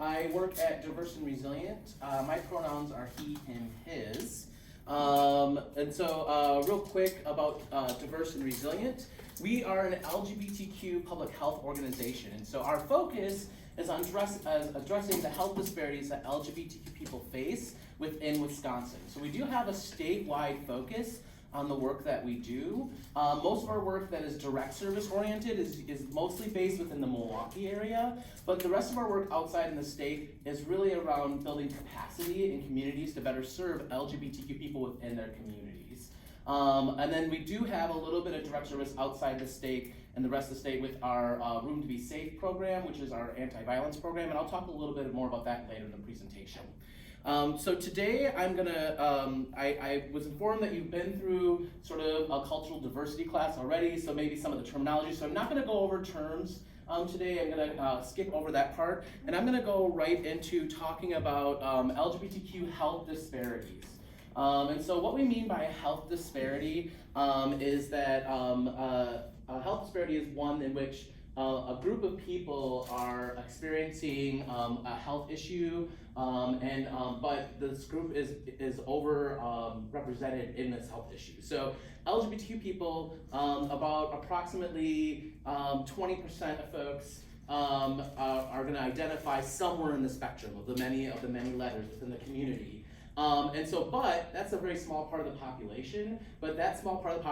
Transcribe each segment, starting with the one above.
I work at Diverse and Resilient. My pronouns are he, him, his. Real quick about Diverse and Resilient. We are an LGBTQ public health organization, and so our focus is on addressing the health disparities that LGBTQ people face within Wisconsin. So we do have a statewide focus on the work that we do. Most of our work that is direct service oriented is mostly based within the Milwaukee area, but the rest of our work outside in the state is really around building capacity in communities to better serve LGBTQ people within their communities. And then we do have a little bit of direct service outside the state and the rest of the state with our Room to Be Safe program, which is our anti-violence program, and I'll talk a little bit more about that later in the presentation. So today I'm gonna, I was informed that you've been through sort of a cultural diversity class already, so maybe some of the terminology, so I'm not gonna go over terms today. I'm gonna skip over that part, and I'm gonna go right into talking about LGBTQ health disparities. And so what we mean by a health disparity is that a health disparity is one in which a group of people are experiencing a health issue, but this group is represented in this health issue. So LGBTQ people, about approximately 20% of folks are going to identify somewhere in the spectrum of the many letters within the community. But that's a very small part of the population, but that small part of the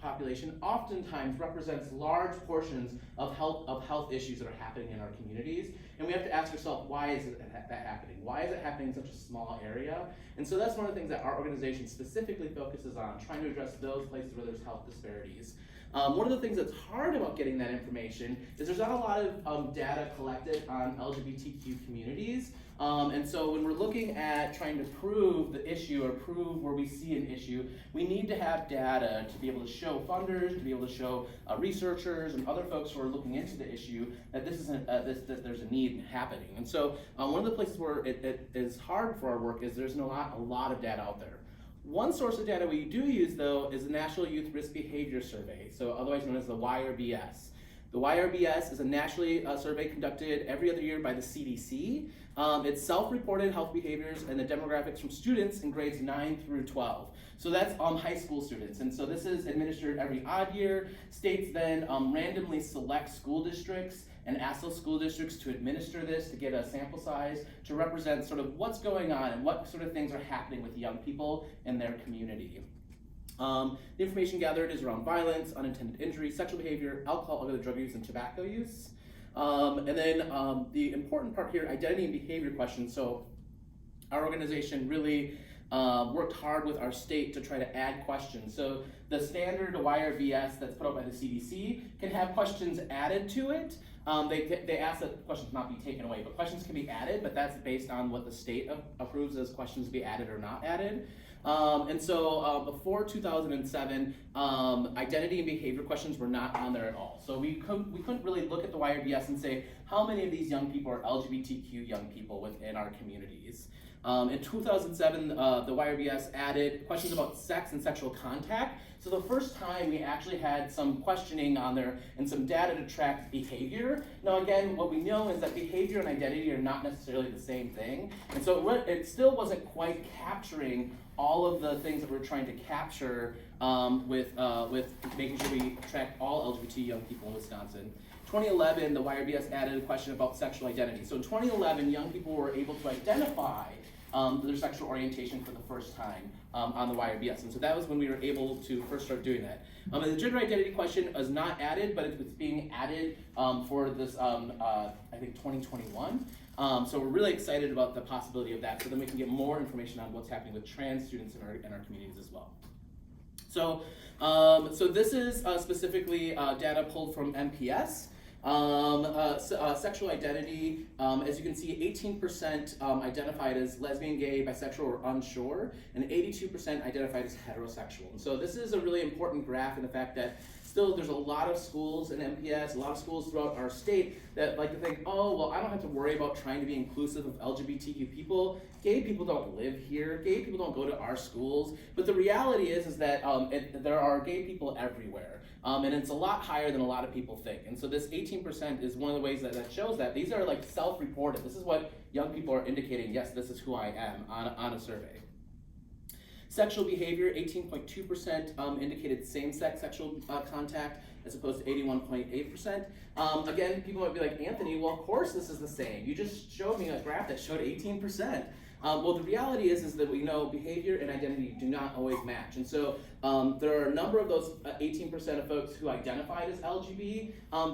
population oftentimes represents large portions of health issues that are happening in our communities. And we have to ask ourselves, why is that happening? Why is it happening in such a small area? And so that's one of the things that our organization specifically focuses on, trying to address those places where there's health disparities. One of the things that's hard about getting that information is there's not a lot of data collected on LGBTQ communities. And so when we're looking at trying to prove the issue or prove where we see an issue, we need to have data to be able to show funders, to be able to show researchers and other folks who are looking into the issue that that there's a need happening. And so one of the places where it is hard for our work is there's not a lot of data out there. One source of data we do use, though, is the National Youth Risk Behavior Survey, so otherwise known as the YRBS. The YRBS is a nationally survey conducted every other year by the CDC. It's self-reported health behaviors and the demographics from students in grades 9 through 12. So that's high school students. And so this is administered every odd year. States then randomly select school districts and ask those school districts to administer this to get a sample size to represent sort of what's going on and what sort of things are happening with young people in their community. The information gathered is around violence, unintended injury, sexual behavior, alcohol, other drug use, and tobacco use. The important part here, identity and behavior questions. So our organization really worked hard with our state to try to add questions. So the standard YRBS that's put out by the CDC can have questions added to it. They ask that questions not be taken away, but questions can be added, but that's based on what the state approves as questions to be added or not added. Before 2007, identity and behavior questions were not on there at all. So we couldn't really look at the YRBS and say how many of these young people are LGBTQ young people within our communities. In 2007, the YRBS added questions about sex and sexual contact. So the first time we actually had some questioning on there and some data to track behavior. Now again, what we know is that behavior and identity are not necessarily the same thing. And so it still wasn't quite capturing all of the things that we're trying to capture with making sure we track all LGBT young people in Wisconsin. 2011, the YRBS added a question about sexual identity. So in 2011, young people were able to identify their sexual orientation for the first time on the YRBS. And so that was when we were able to first start doing that. The gender identity question is not added, but it's being added for this, I think, 2021. So we're really excited about the possibility of that, so then we can get more information on what's happening with trans students in our communities as well. So this is specifically data pulled from MPS. Sexual identity, as you can see, 18% identified as lesbian, gay, bisexual, or unsure, and 82% identified as heterosexual. And so this is a really important graph in the fact that still there's a lot of schools in MPS, a lot of schools throughout our state that like to think, oh, well, I don't have to worry about trying to be inclusive of LGBTQ people. Gay people don't live here. Gay people don't go to our schools. But the reality is that there are gay people everywhere. And it's a lot higher than a lot of people think. And so this 18% is one of the ways that shows that. These are like self-reported. This is what young people are indicating, yes, this is who I am on a survey. Sexual behavior, 18.2% indicated same-sex sexual contact as opposed to 81.8%. Again, people might be like, Anthony, well, of course this is the same. You just showed me a graph that showed 18%. Well, the reality is that we know behavior and identity do not always match. And so there are a number of those 18% of folks who identified as LGB,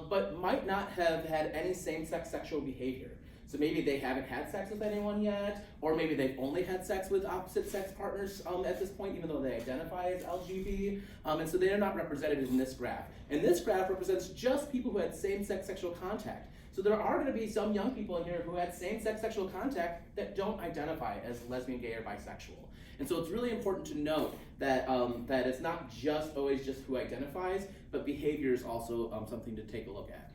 but might not have had any same-sex sexual behavior. So maybe they haven't had sex with anyone yet, or maybe they've only had sex with opposite sex partners at this point, even though they identify as LGB. And so they are not represented in this graph. And this graph represents just people who had same-sex sexual contact. So there are going to be some young people in here who had same-sex sexual contact that don't identify as lesbian, gay, or bisexual. And so it's really important to note that that it's not just always just who identifies, but behavior is also something to take a look at.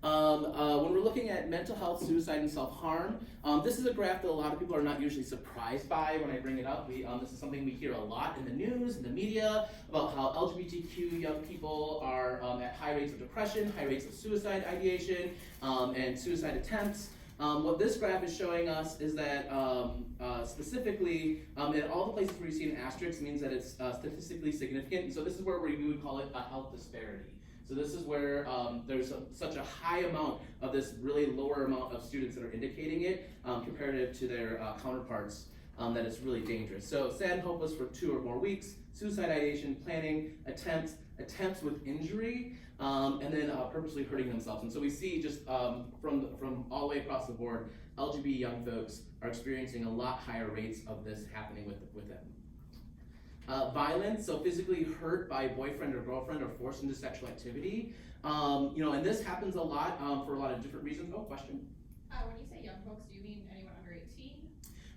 When we're looking at mental health, suicide, and self-harm, this is a graph that a lot of people are not usually surprised by when I bring it up. This is something we hear a lot in the news, in the media, about how LGBTQ young people are at high rates of depression, high rates of suicide ideation, and suicide attempts. What this graph is showing us is that specifically, in all the places where you see an asterisk means that it's statistically significant. And so this is where we would call it a health disparity. So this is where there's such a high amount of this really lower amount of students that are indicating it comparative to their counterparts that it's really dangerous. So sad and hopeless for 2 or more weeks, suicide ideation, planning, attempts with injury, and then purposely hurting themselves. And so we see just from all the way across the board, LGBT young folks are experiencing a lot higher rates of this happening with them. Violence, so physically hurt by a boyfriend or girlfriend or forced into sexual activity. And this happens a lot for a lot of different reasons. Oh, question? When you say young folks, do you mean anyone under 18?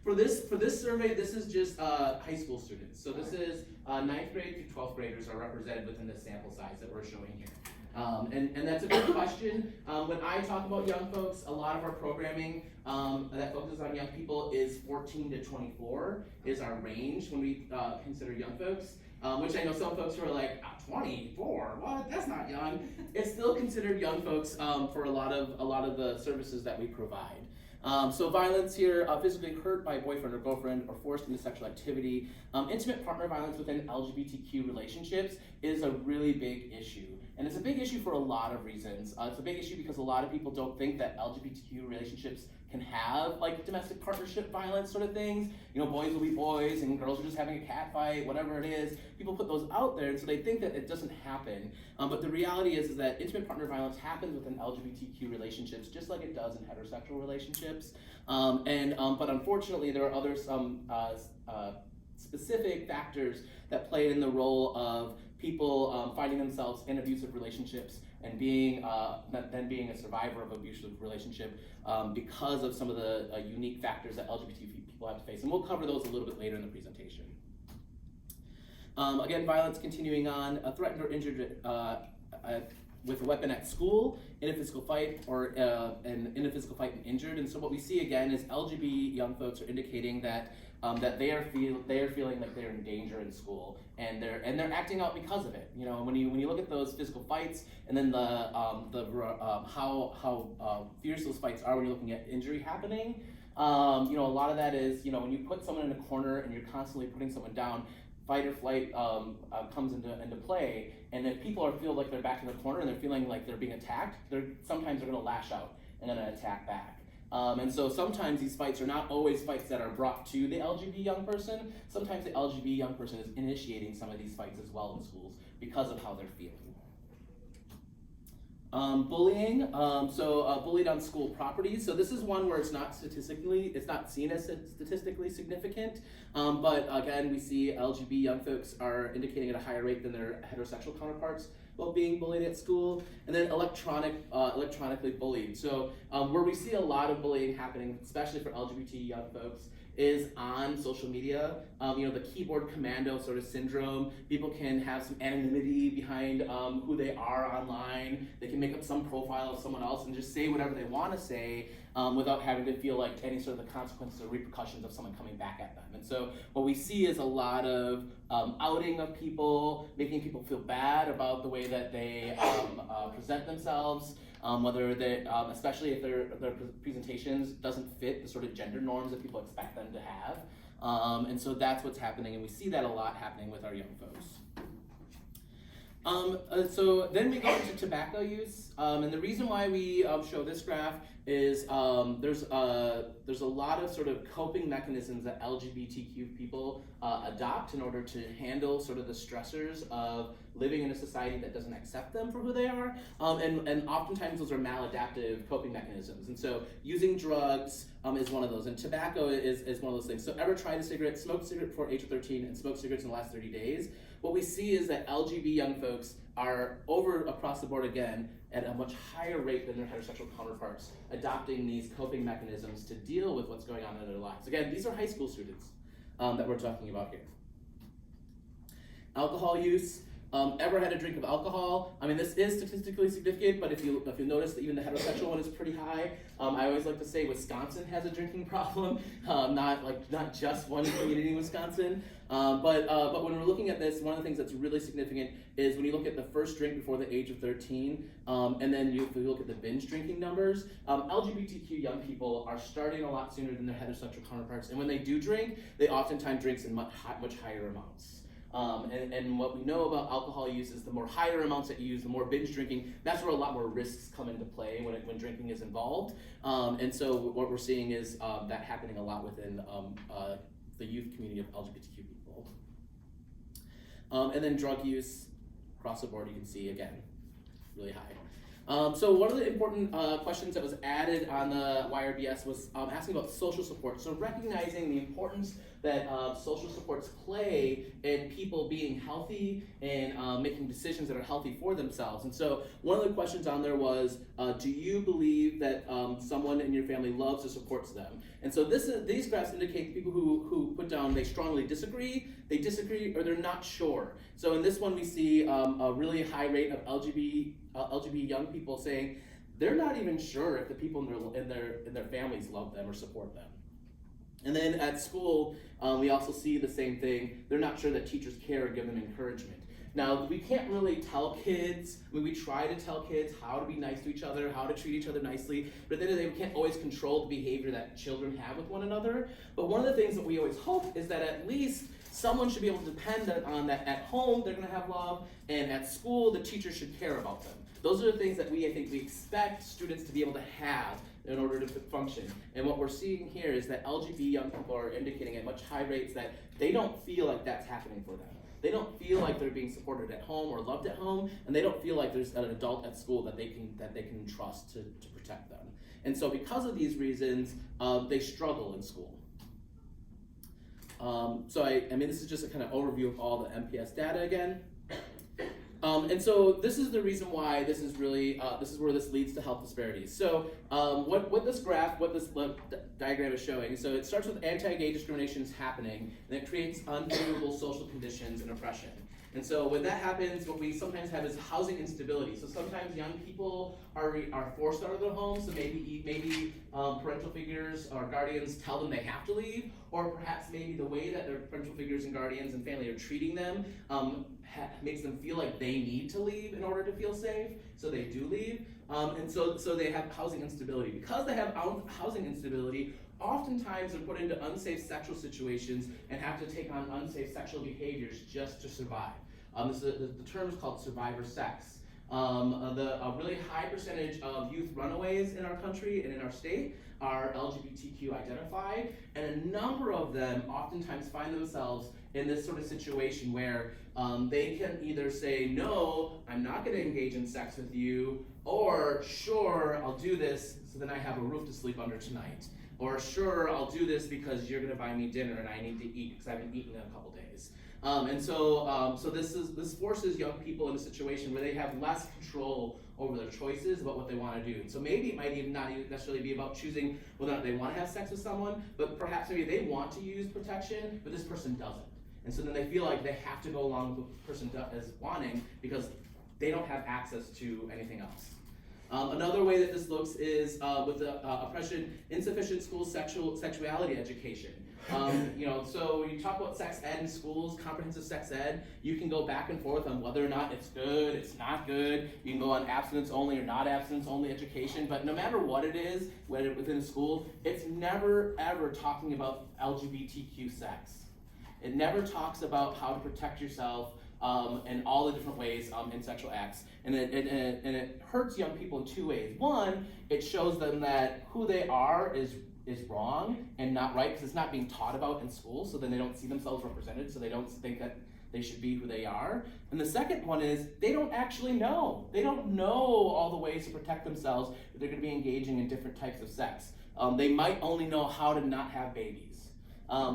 For this survey, this is just high school students. So this is 9th grade through 12th graders are represented within the sample size that we're showing here. And that's a good question. When I talk about young folks, a lot of our programming that focuses on young people is 14 to 24 is our range when we consider young folks. Which I know some folks who are like, 24, what? That's not young. It's still considered young folks for a lot of the services that we provide. So violence here, physically hurt by a boyfriend or girlfriend or forced into sexual activity. Intimate partner violence within LGBTQ relationships is a really big issue. And it's a big issue for a lot of reasons. It's a big issue because a lot of people don't think that LGBTQ relationships can have like domestic partnership violence sort of things. Boys will be boys and girls are just having a cat fight, whatever it is. People put those out there and so they think that it doesn't happen. But the reality is that intimate partner violence happens within LGBTQ relationships just like it does in heterosexual relationships. But unfortunately there are other specific factors that play in the role of people finding themselves in abusive relationships and being a survivor of abusive relationship because of some of the unique factors that LGBT people have to face. And we'll cover those a little bit later in the presentation. Again, violence continuing on, threatened or injured with a weapon at school, in a physical fight, or in a physical fight and injured. And so what we see again is LGBT young folks are indicating that they are feeling like they're in danger in school, and they're acting out because of it. When you look at those physical fights, and then how fierce those fights are when you're looking at injury happening. A lot of that is when you put someone in a corner and you're constantly putting someone down. Fight or flight comes into play, and if people feel like they're back in the corner and they're feeling like they're being attacked, sometimes they're going to lash out and then attack back. And so sometimes these fights are not always fights that are brought to the LGBT young person. Sometimes the LGBT young person is initiating some of these fights as well in schools because of how they're feeling. Bullying, bullied on school properties. So this is one where it's not seen as statistically significant, but again, we see LGBT young folks are indicating at a higher rate than their heterosexual counterparts about being bullied at school, and then electronically bullied. So where we see a lot of bullying happening, especially for LGBT young folks, is on social media. The keyboard commando sort of syndrome. People can have some anonymity behind who they are online. They can make up some profile of someone else and just say whatever they want to say without having to feel like any sort of the consequences or repercussions of someone coming back at them. And so what we see is a lot of outing of people, making people feel bad about the way that they present themselves. Whether they, especially if their presentations doesn't fit the sort of gender norms that people expect them to have. And so that's what's happening, and we see that a lot happening with our young folks. So then we go into tobacco use, and the reason why we show this graph is there's a lot of sort of coping mechanisms that LGBTQ people adopt in order to handle sort of the stressors of living in a society that doesn't accept them for who they are, and oftentimes those are maladaptive coping mechanisms. And so using drugs is one of those, and tobacco is one of those things. So ever tried a cigarette, smoked a cigarette before age of 13, and smoked cigarettes in the last 30 days? What we see is that LGBT young folks are across the board again at a much higher rate than their heterosexual counterparts, adopting these coping mechanisms to deal with what's going on in their lives. Again, these are high school students that we're talking about here. Alcohol use. Ever had a drink of alcohol? I mean, this is statistically significant, but if you notice that even the heterosexual one is pretty high. I always like to say Wisconsin has a drinking problem, not just one community in Wisconsin. But when we're looking at this, one of the things that's really significant is when you look at the first drink before the age of 13, and then if you look at the binge drinking numbers, LGBTQ young people are starting a lot sooner than their heterosexual counterparts, and when they do drink, they oftentimes drink in much higher amounts. And what we know about alcohol use is the more higher amounts that you use, the more binge drinking, that's where a lot more risks come into play when drinking is involved. And so what we're seeing is that happening a lot within the youth community of LGBTQ people. And then drug use, across the board you can see again, really high. So one of the important questions that was added on the YRBS was asking about social support. So recognizing the importance that social supports play in people being healthy and making decisions that are healthy for themselves. And so one of the questions on there was, do you believe that someone in your family loves or supports them? And so these graphs indicate people who put down they strongly disagree, or they're not sure. So in this one we see a really high rate of LGBT young people saying they're not even sure if the people in their families love them or support them. And then at school, we also see the same thing. They're not sure that teachers care or give them encouragement. Now, we can't really tell kids, we try to tell kids how to be nice to each other, how to treat each other nicely, but at the end of the day, we can't always control the behavior that children have with one another. But one of the things that we always hope is that at least someone should be able to depend on that at home, they're gonna have love, and at school, the teacher should care about them. Those are the things that I think we expect students to be able to have in order to function. And what we're seeing here is that LGBT young people are indicating at much high rates that they don't feel like that's happening for them. They don't feel like they're being supported at home or loved at home, and they don't feel like there's an adult at school that they can trust to protect them. And so because of these reasons, they struggle in school. So I mean, this is just a kind of overview of all the MPS data again. And so this is the reason why this is really, this is where this leads to health disparities. So what this diagram is showing, so it starts with anti-gay discrimination is happening, and it creates unfavorable social conditions and oppression. And so when that happens, what we sometimes have is housing instability. So sometimes young people are forced out of their homes, so maybe parental figures or guardians tell them they have to leave, or perhaps maybe the way that their parental figures and guardians and family are treating them makes them feel like they need to leave in order to feel safe, so they do leave. And so they have housing instability. Because they have housing instability, oftentimes they're put into unsafe sexual situations and have to take on unsafe sexual behaviors just to survive. The term is called survivor sex. A really high percentage of youth runaways in our country and in our state are LGBTQ identified, and a number of them oftentimes find themselves in this sort of situation where they can either say, no, I'm not going to engage in sex with you, or sure, I'll do this so then I have a roof to sleep under tonight. Or sure, I'll do this because you're going to buy me dinner and I need to eat because I haven't eaten in a couple days. So this forces young people in a situation where they have less control over their choices about what they want to do. And so maybe it might even not even necessarily be about choosing whether or not they want to have sex with someone, but perhaps maybe they want to use protection, but this person doesn't. And so then they feel like they have to go along with what the person is wanting because they don't have access to anything else. Another way that this looks is with the oppression, insufficient school sexuality education. So when you talk about sex ed in schools, comprehensive sex ed, you can go back and forth on whether or not it's good, it's not good. You can go on abstinence only or not abstinence only education, but no matter what it is, whether within a school, it's never ever talking about LGBTQ sex. It never talks about how to protect yourself and all the different ways in sexual acts. And it hurts young people in two ways. One, it shows them that who they are is wrong and not right because it's not being taught about in school, so then they don't see themselves represented, so they don't think that they should be who they are. And the second one is they don't actually know. They don't know all the ways to protect themselves if they're going to be engaging in different types of sex. They might only know how to not have babies.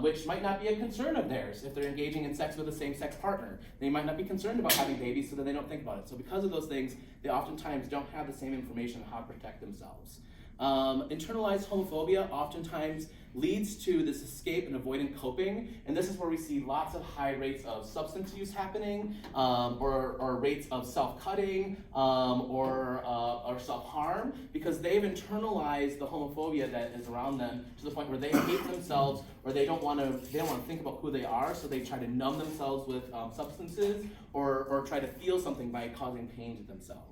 Which might not be a concern of theirs if they're engaging in sex with a same-sex partner. They might not be concerned about having babies, so then they don't think about it. So because of those things, they oftentimes don't have the same information on how to protect themselves. Internalized homophobia oftentimes leads to this escape and avoidant coping, and this is where we see lots of high rates of substance use happening, or rates of self-cutting, or self-harm, because they've internalized the homophobia that is around them to the point where they hate themselves, or they don't want to think about who they are, so they try to numb themselves with substances, or try to feel something by causing pain to themselves.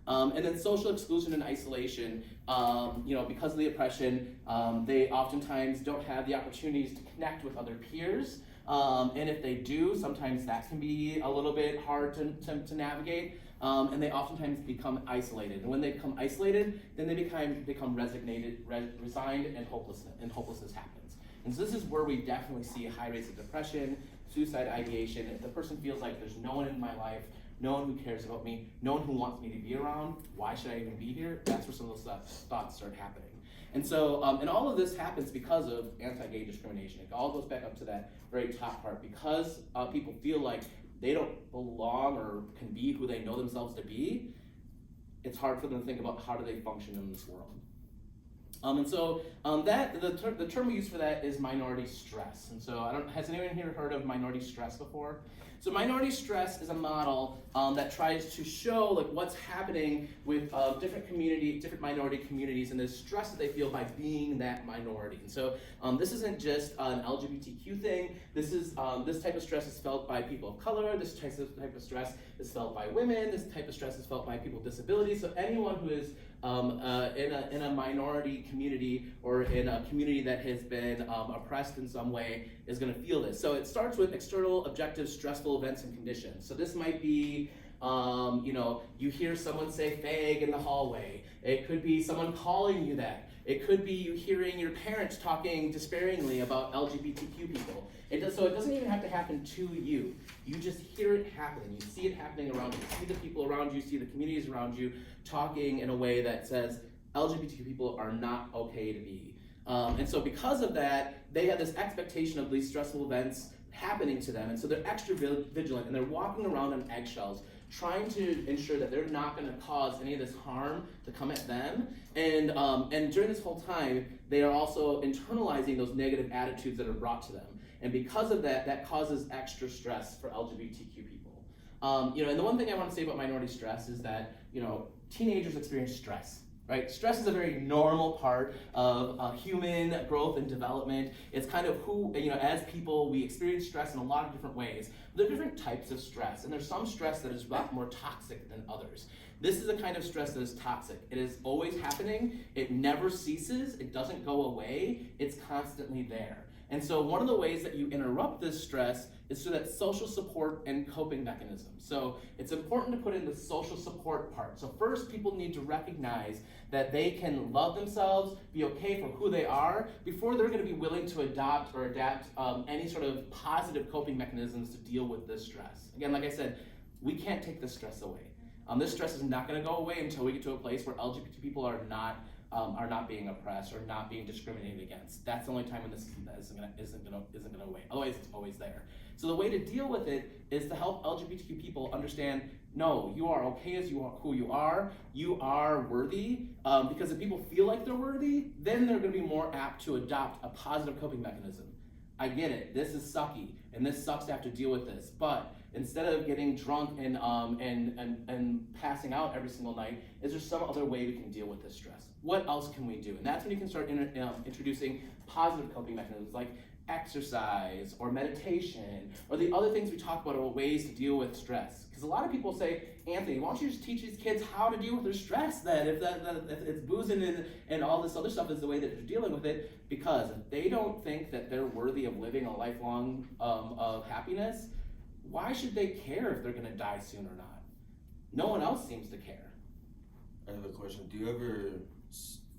And then social exclusion and isolation, because of the oppression, they oftentimes don't have the opportunities to connect with other peers. And if they do, sometimes that can be a little bit hard to navigate. And they oftentimes become isolated. And when they become isolated, then they become resigned, and hopelessness happens. And so this is where we definitely see high rates of depression, suicide ideation. If the person feels like there's no one in my life, no one who cares about me, no one who wants me to be around, why should I even be here? That's where some of those thoughts start happening. And so, and all of this happens because of anti-gay discrimination. It all goes back up to that very top part. Because people feel like they don't belong or can be who they know themselves to be, it's hard for them to think about how do they function in this world. The term we use for that is minority stress. And so has anyone here heard of minority stress before? So minority stress is a model that tries to show like what's happening with different minority communities and the stress that they feel by being that minority. And so this isn't just an LGBTQ thing. This type of stress is felt by people of color. This type of stress is felt by women. This type of stress is felt by people with disabilities. So anyone who is in a minority community or in a community that has been oppressed in some way is going to feel this. So it starts with external, objective, stressful events and conditions. So this might be, you hear someone say fag in the hallway. It could be someone calling you that. It could be you hearing your parents talking disparagingly about LGBTQ people. So it doesn't even have to happen to you. You just hear it happening. You see it happening around you. You see the people around you, see the communities around you talking in a way that says LGBTQ people are not okay to be. And so because of that, they have this expectation of these stressful events happening to them. And so they're extra vigilant and they're walking around on eggshells, trying to ensure that they're not going to cause any of this harm to come at them. And during this whole time, they are also internalizing those negative attitudes that are brought to them. And because of that, that causes extra stress for LGBTQ people. And the one thing I want to say about minority stress is that, teenagers experience stress. Right? Stress is a very normal part of human growth and development. It's kind of who, as people, we experience stress in a lot of different ways. There are different types of stress, and there's some stress that is a lot more toxic than others. This is a kind of stress that is toxic. It is always happening. It never ceases. It doesn't go away. It's constantly there. And so one of the ways that you interrupt this stress is through that social support and coping mechanism. So it's important to put in the social support part. So first, people need to recognize that they can love themselves, be okay for who they are, before they're going to be willing to adopt or adapt any sort of positive coping mechanisms to deal with this stress. Again, like I said, we can't take this stress away. This stress is not going to go away until we get to a place where LGBT people are not are not being oppressed or not being discriminated against. That's the only time when this isn't gonna away. Otherwise, it's always there. So the way to deal with it is to help LGBTQ people understand, no, you are okay as you are, who you are worthy, because if people feel like they're worthy, then they're gonna be more apt to adopt a positive coping mechanism. I get it, this is sucky, and this sucks to have to deal with this, but instead of getting drunk and passing out every single night, is there some other way we can deal with this stress? What else can we do? And that's when you can start introducing positive coping mechanisms like exercise or meditation or the other things we talk about are ways to deal with stress. Because a lot of people say, Anthony, why don't you just teach these kids how to deal with their stress then? If it's boozing and all this other stuff is the way that they're dealing with it, because if they don't think that they're worthy of living a lifelong of happiness, why should they care if they're gonna die soon or not? No one else seems to care. I have a question. Do you ever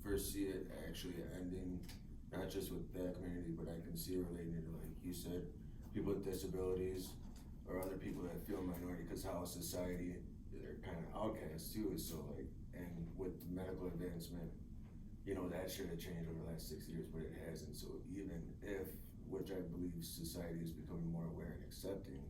foresee it actually ending, not just with that community, but I can see it relating to, like you said, people with disabilities or other people that feel minority, because how society, they're kind of outcasts too. So like, and with medical advancement, you know, that should have changed over the last 6 years, but it hasn't. So even if, which I believe society is becoming more aware and accepting,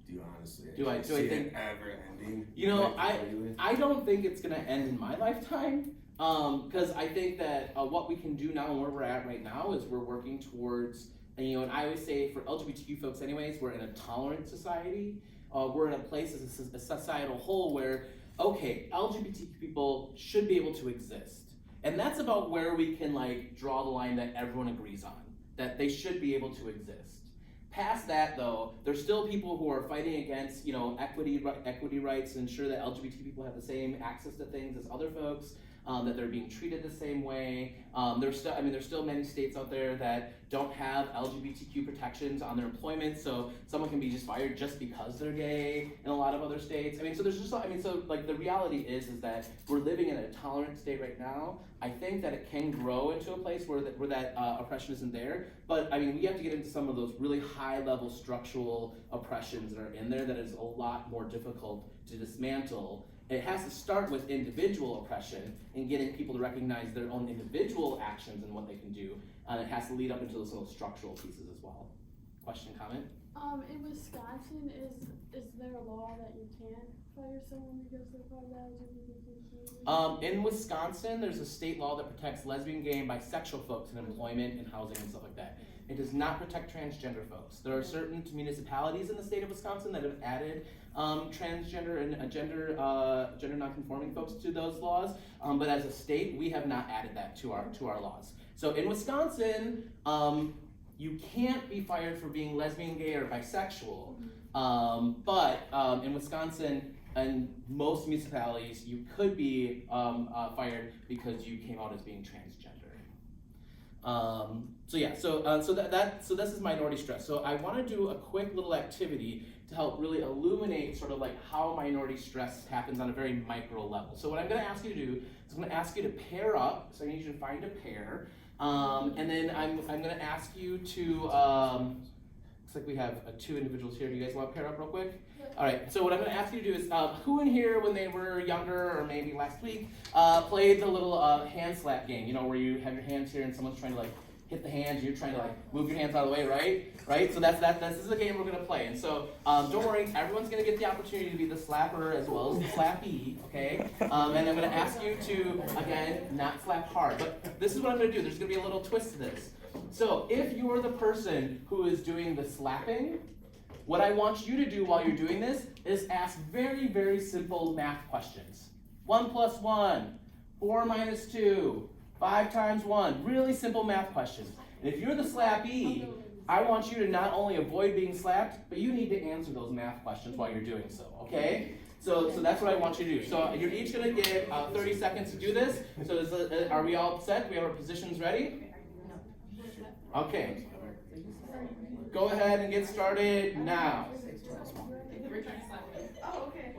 do you honestly do I see think it ever ending? You know, like, I don't think it's gonna end in my lifetime, because I think that what we can do now and where we're at right now is we're working towards, and you know, and I always say for LGBTQ folks anyways, we're in a tolerant society. We're in a place as a societal whole where, okay, LGBTQ people should be able to exist. And that's about where we can like draw the line that everyone agrees on, that they should be able to exist. Past that though, there's still people who are fighting against, you know, equity rights to ensure that LGBT people have the same access to things as other folks, that they're being treated the same way. There's still many states out there that don't have LGBTQ protections on their employment, so someone can be just fired just because they're gay in a lot of other states. So there's just, so like the reality is that we're living in a tolerant state right now. I think that it can grow into a place where that oppression isn't there, but we have to get into some of those really high level structural oppressions that are in there that is a lot more difficult to dismantle. It has to start with individual oppression and getting people to recognize their own individual actions and what they can do. And it has to lead up into those little structural pieces as well. Question, comment? In Wisconsin, is there a law that you can't fire someone because they're part of the LGBTQ? In Wisconsin, there's a state law that protects lesbian, gay, and bisexual folks in employment and housing and stuff like that. It does not protect transgender folks. There are certain municipalities in the state of Wisconsin that have added transgender and gender nonconforming folks to those laws, but as a state, we have not added that to our laws. So in Wisconsin, you can't be fired for being lesbian, gay, or bisexual, but in Wisconsin and most municipalities, you could be fired because you came out as being transgender. So this is minority stress. So I want to do a quick little activity to help really illuminate sort of like how minority stress happens on a very micro level. So what I'm going to ask you to do is I'm going to ask you to pair up. So I need you to find a pair, and then I'm going to ask you to. Looks like we have 2 individuals here. Do you guys want to pair up real quick? All right, so what I'm going to ask you to do is, who in here, when they were younger, or maybe last week, played the little hand slap game, where you have your hands here and someone's trying to like hit the hands, you're trying to like move your hands out of the way, right? So this is the game we're going to play. And so don't worry, everyone's going to get the opportunity to be the slapper as well as the slappee, okay? And I'm going to ask you to, again, not slap hard. But this is what I'm going to do. There's going to be a little twist to this. So if you're the person who is doing the slapping, what I want you to do while you're doing this is ask very, very simple math questions. 1 + 1, 4 - 2, 5 × 1, really simple math questions. And if you're the slappee, I want you to not only avoid being slapped, but you need to answer those math questions while you're doing so, okay? So that's what I want you to do. So you're each gonna get 30 seconds to do this. So are we all set? We have our positions ready? Okay. Go ahead and get started now. We're trying to slap it. Oh, okay.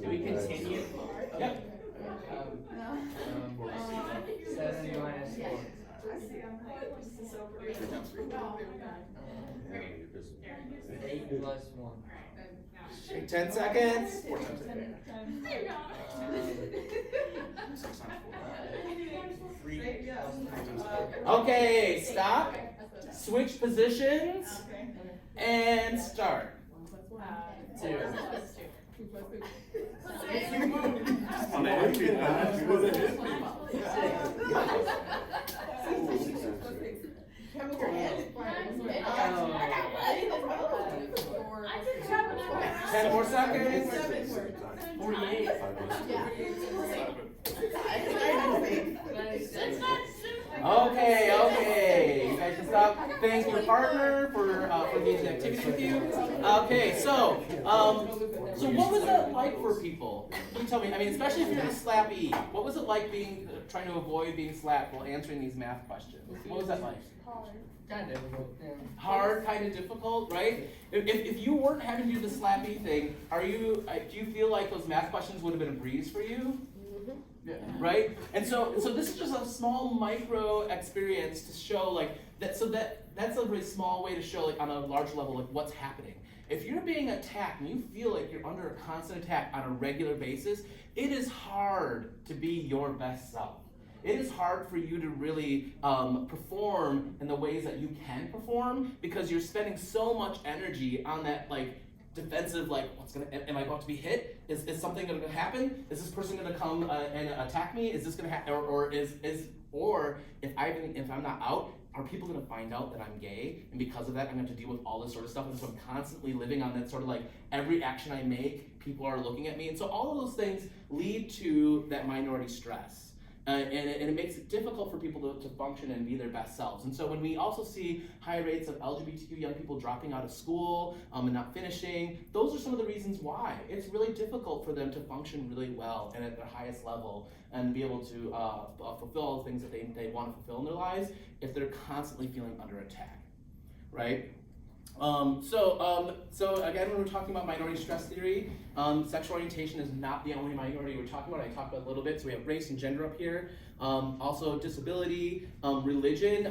Do we continue? Yep. 7 - 4. I see, I'm like, this is so great. 8 + 1. Alright, then now now. 10 seconds. There you go. Okay, stop. Switch positions and start. 2. I didn't have enough. 10 more seconds. 48. It's not super. Okay. You guys can stop. Thank your partner for engaging in activities with you. Okay, so what was that like for people? Can you tell me? I mean, especially if you're a slappy. What was it like trying to avoid being slapped while answering these math questions? What was that like? Hard. Kind of difficult, yeah. Hard, kind of difficult, right? If you weren't having to do the slappy thing, do you feel like those math questions would have been a breeze for you? Yeah. Right? And so this is just a small micro experience to show like that. So that's a really small way to show like on a large level like what's happening. If you're being attacked and you feel like you're under a constant attack on a regular basis, it is hard to be your best self. It is hard for you to really perform in the ways that you can perform because you're spending so much energy on that like defensive, like am I about to be hit? Is something going to happen? Is this person going to come and attack me? Is this going to happen? Or if I'm not out, are people going to find out that I'm gay? And because of that, I'm going to have to deal with all this sort of stuff. And so I'm constantly living on that sort of like every action I make, people are looking at me. And so all of those things lead to that minority stress. And it makes it difficult for people to function and be their best selves. And so when we also see high rates of LGBTQ young people dropping out of school and not finishing, those are some of the reasons why. It's really difficult for them to function really well and at their highest level and be able to fulfill all the things that they want to fulfill in their lives if they're constantly feeling under attack, right? So again, when we're talking about minority stress theory, sexual orientation is not the only minority we're talking about. I talked about it a little bit. So we have race and gender up here. Also disability, religion.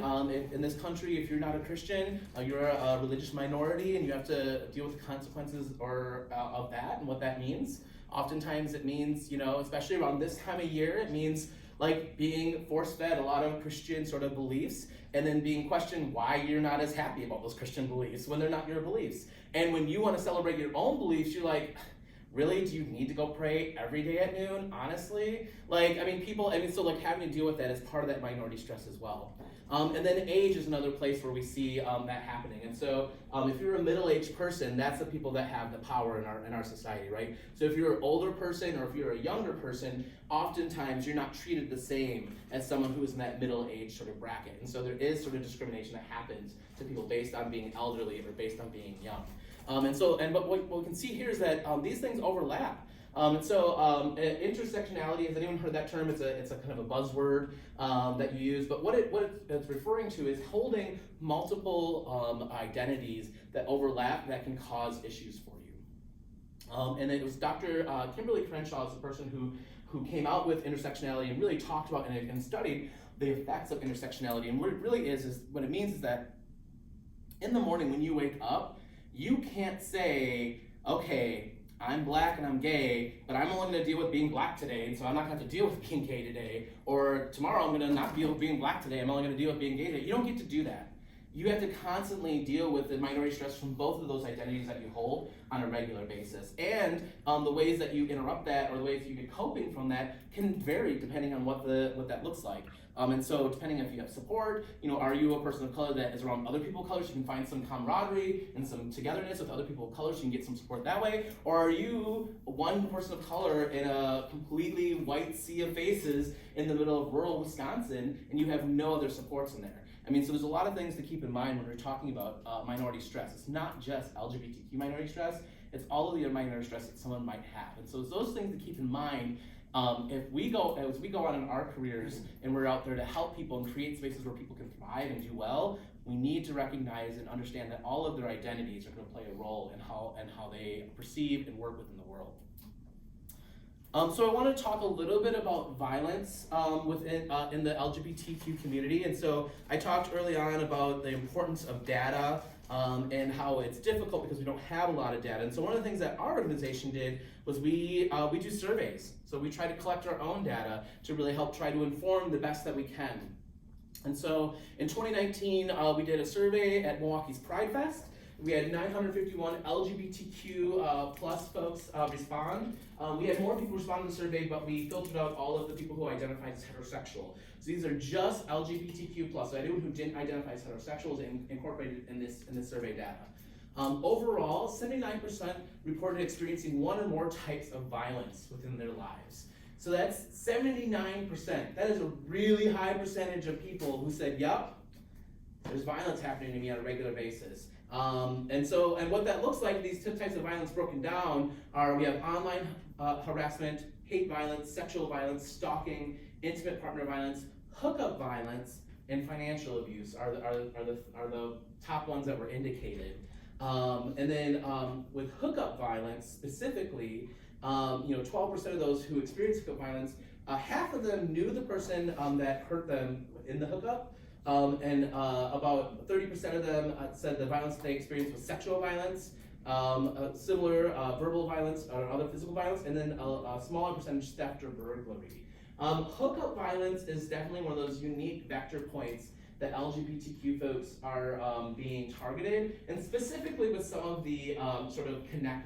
In this country, if you're not a Christian, you're a religious minority and you have to deal with the consequences of that and what that means. Oftentimes it means, especially around this time of year, it means like being force-fed a lot of Christian sort of beliefs and then being questioned why you're not as happy about those Christian beliefs when they're not your beliefs. And when you want to celebrate your own beliefs, you're like, really, do you need to go pray every day at noon, honestly? So having to deal with that is part of that minority stress as well. And then age is another place where we see that happening. And so if you're a middle-aged person, that's the people that have the power in our society, right? So if you're an older person or if you're a younger person, oftentimes you're not treated the same as someone who is in that middle-age sort of bracket. And so there is sort of discrimination that happens to people based on being elderly or based on being young. But what we can see here is that these things overlap. Intersectionality, has anyone heard that term? It's a kind of a buzzword that you use, but what it's referring to is holding multiple identities that overlap that can cause issues for you. And it was Dr. Kimberly Crenshaw is the person who came out with intersectionality and really talked about and studied the effects of intersectionality. And what it really is what it means is that in the morning when you wake up, you can't say, okay, I'm black and I'm gay, but I'm only gonna deal with being black today, and so I'm not gonna have to deal with being gay today. Or tomorrow I'm gonna not deal with being black today, I'm only gonna deal with being gay today. You don't get to do that. You have to constantly deal with the minority stress from both of those identities that you hold on a regular basis. And the ways that you interrupt that or the ways you get coping from that can vary depending on what that looks like. And so depending if you have support, are you a person of color that is around other people of color so you can find some camaraderie and some togetherness with other people of color so you can get some support that way? Or are you one person of color in a completely white sea of faces in the middle of rural Wisconsin and you have no other supports in there? So there's a lot of things to keep in mind when we're talking about minority stress. It's not just LGBTQ minority stress, it's all of the other minority stress that someone might have. And so it's those things to keep in mind as we go on in our careers and we're out there to help people and create spaces where people can thrive and do well. We need to recognize and understand that all of their identities are going to play a role in how they perceive and work within the world. So I want to talk a little bit about violence in the LGBTQ community. And so I talked early on about the importance of data and how it's difficult because we don't have a lot of data. And so one of the things that our organization did was we do surveys. So we try to collect our own data to really help try to inform the best that we can. And so in 2019, we did a survey at Milwaukee's Pride Fest. We had 951 LGBTQ plus folks respond. We had more people respond to the survey, but we filtered out all of the people who identified as heterosexual. So these are just LGBTQ plus. So anyone who didn't identify as heterosexual is incorporated in this survey data. Overall, 79% reported experiencing one or more types of violence within their lives. So that's 79%. That is a really high percentage of people who said, yep, there's violence happening to me on a regular basis. And what that looks like, these two types of violence broken down are, we have online harassment, hate violence, sexual violence, stalking, intimate partner violence, hookup violence, and financial abuse are the top ones that were indicated. And then with hookup violence specifically, 12% of those who experienced hookup violence, half of them knew the person that hurt them in the hookup. And about 30% of them said the violence they experienced was sexual violence, similar verbal violence or other physical violence, and then a smaller percentage theft or burglary. Hookup violence is definitely one of those unique vector points that LGBTQ folks are being targeted, and specifically with some of the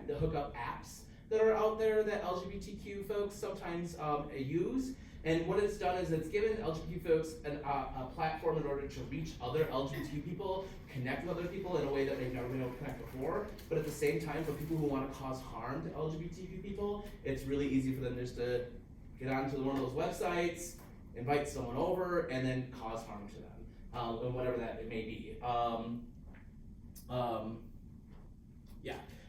the hookup apps that are out there that LGBTQ folks sometimes use. And what it's done is it's given LGBT folks a platform in order to reach other LGBT people, connect with other people in a way that they've never been able to connect before. But at the same time, for people who want to cause harm to LGBTQ people, it's really easy for them just to get onto one of those websites, invite someone over, and then cause harm to them, and whatever that it may be.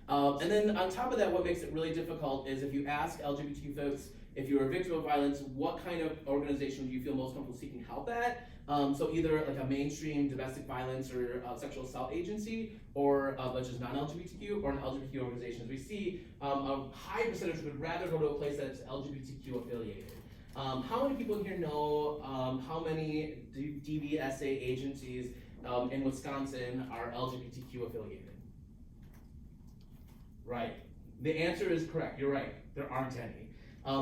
And then on top of that, what makes it really difficult is if you ask LGBTQ folks, if you're a victim of violence, what kind of organization do you feel most comfortable seeking help at? So either like a mainstream domestic violence or sexual assault agency, or which is non-LGBTQ, or an LGBTQ organization. We see a high percentage would rather go to a place that's LGBTQ affiliated. How many people here know how many DVSA agencies in Wisconsin are LGBTQ affiliated? Right. The answer is correct. You're right. There aren't any.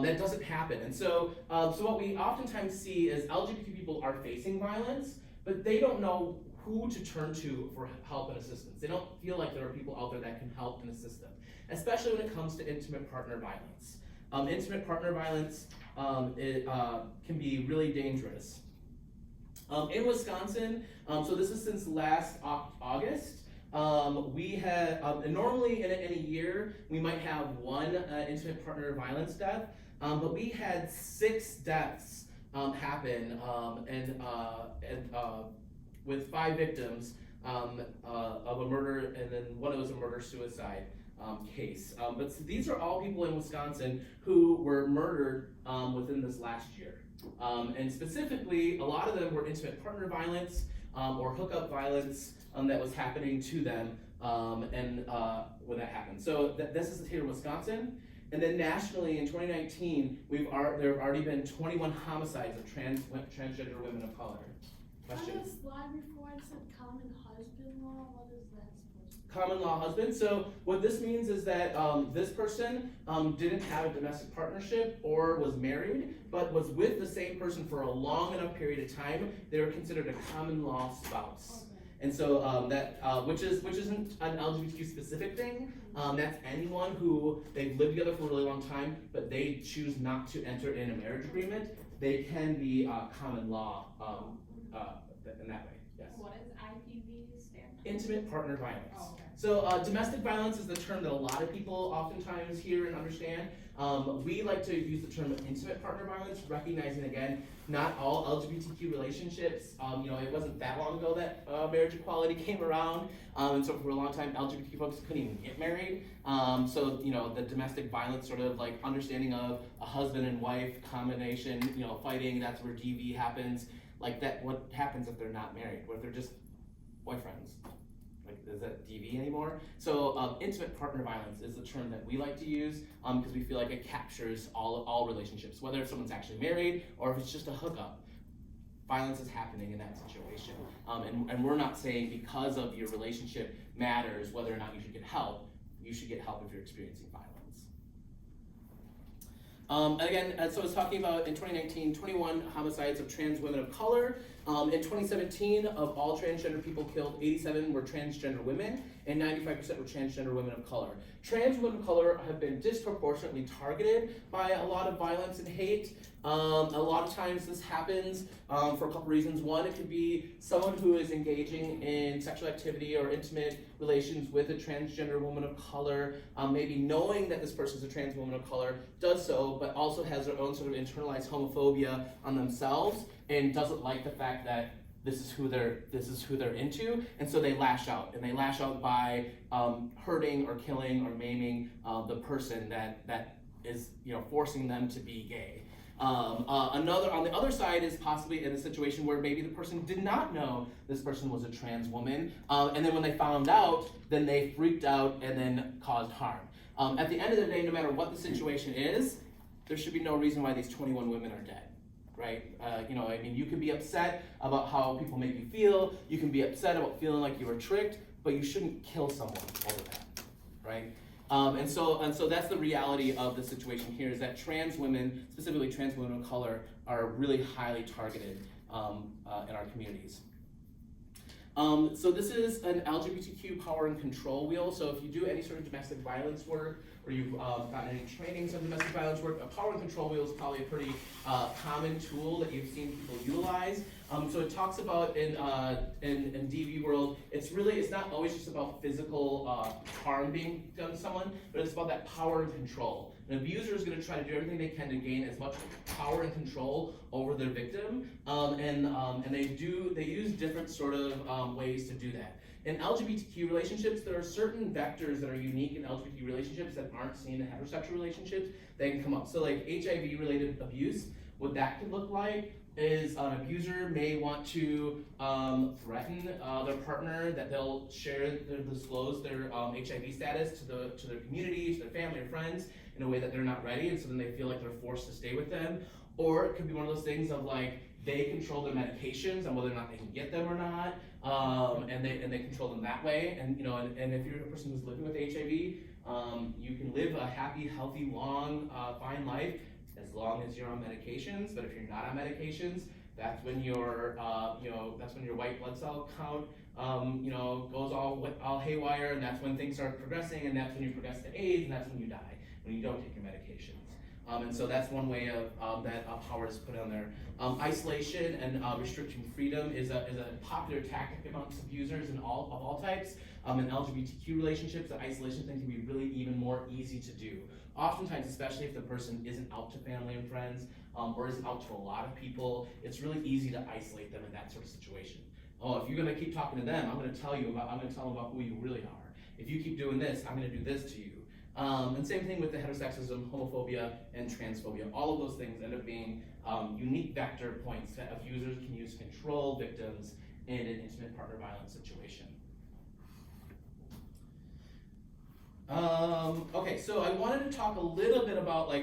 That doesn't happen. And so what we oftentimes see is LGBT people are facing violence, but they don't know who to turn to for help and assistance. They don't feel like there are people out there that can help and assist them, especially when it comes to intimate partner violence. Intimate partner violence can be really dangerous. In Wisconsin, so this is since last August, we had, normally in a year, we might have one intimate partner violence death, but we had 6 deaths happen, with 5 victims of a murder, and then one was a murder-suicide case. But these are all people in Wisconsin who were murdered within this last year. And specifically, a lot of them were intimate partner violence or hookup violence that was happening to them when that happened. So this is here in Wisconsin. And then nationally in 2019, there have already been 21 homicides of transgender women of color. Question? On the slide before it said common husband law, what is that supposed to be? Common law husband. So what this means is that this person didn't have a domestic partnership or was married, but was with the same person for a long enough period of time. They were considered a common law spouse. Okay. And so which isn't an LGBTQ specific thing. That's anyone who they've lived together for a really long time, but they choose not to enter in a marriage agreement. They can be common law in that way. Yes. What does IPV stand for? Intimate partner violence. Oh, okay. So domestic violence is the term that a lot of people oftentimes hear and understand. We like to use the term intimate partner violence, recognizing again, not all LGBTQ relationships, it wasn't that long ago that marriage equality came around, and so for a long time LGBTQ folks couldn't even get married. So the domestic violence sort of like understanding of a husband and wife combination, fighting, that's where DV happens. Like that, what happens if they're not married? What if they're just boyfriends? Like, is that DV anymore? So intimate partner violence is the term that we like to use because we feel like it captures all relationships, whether if someone's actually married or if it's just a hookup. violence is happening in that situation. And we're not saying because of your relationship matters whether or not you should get help. You should get help if you're experiencing violence. So I was talking about in 2019, 21 homicides of trans women of color. In 2017, of all transgender people killed, 87 were transgender women, and 95% were transgender women of color. Trans women of color have been disproportionately targeted by a lot of violence and hate. A lot of times this happens for a couple reasons. One, it could be someone who is engaging in sexual activity or intimate relations with a transgender woman of color, maybe knowing that this person is a trans woman of color, does so, but also has their own sort of internalized homophobia on themselves and doesn't like the fact that this is who they're into, and so they lash out, and they lash out by hurting or killing or maiming the person that is forcing them to be gay. On the other side is possibly in a situation where maybe the person did not know this person was a trans woman, and then when they found out, then they freaked out and then caused harm. At the end of the day, no matter what the situation is, there should be no reason why these 21 women are dead, right? You can be upset about how people make you feel, you can be upset about feeling like you were tricked, but you shouldn't kill someone over that, right? And so that's the reality of the situation here, is that trans women, specifically trans women of color, are really highly targeted in our communities. So this is an LGBTQ power and control wheel. So if you do any sort of domestic violence work, or you've gotten any trainings on domestic violence work, a power and control wheel is probably a pretty common tool that you've seen people utilize. So it talks about in DV world, it's not always just about physical harm being done to someone, but it's about that power and control. An abuser is going to try to do everything they can to gain as much power and control over their victim, and they use different sort of ways to do that. In LGBTQ relationships, there are certain vectors that are unique in LGBTQ relationships that aren't seen in heterosexual relationships that can come up. So like HIV-related abuse, what that could look like is an abuser may want to threaten their partner that they'll disclose their HIV status to their community, to their family or friends in a way that they're not ready, and so then they feel like they're forced to stay with them. Or it could be one of those things of like they control their medications and whether or not they can get them or not, and they control them that way. And and if you're a person who's living with HIV, you can live a happy, healthy, long, fine life as long as you're on medications. But if you're not on medications, that's when your white blood cell count goes all haywire, and that's when things start progressing, and that's when you progress to AIDS, and that's when you die, when you don't take your medications. And so that's one way of that power is put on there. Isolation and restricting freedom is a popular tactic amongst abusers of all types. In LGBTQ relationships, the isolation thing can be really even more easy to do. Oftentimes, especially if the person isn't out to family and friends, or isn't out to a lot of people, it's really easy to isolate them in that sort of situation. Oh, if you're gonna keep talking to them, I'm gonna tell them about who you really are. If you keep doing this, I'm gonna do this to you. And same thing with the heterosexism, homophobia, and transphobia. All of those things end up being unique vector points that abusers can use to control victims in an intimate partner violence situation. Okay, so I wanted to talk a little bit about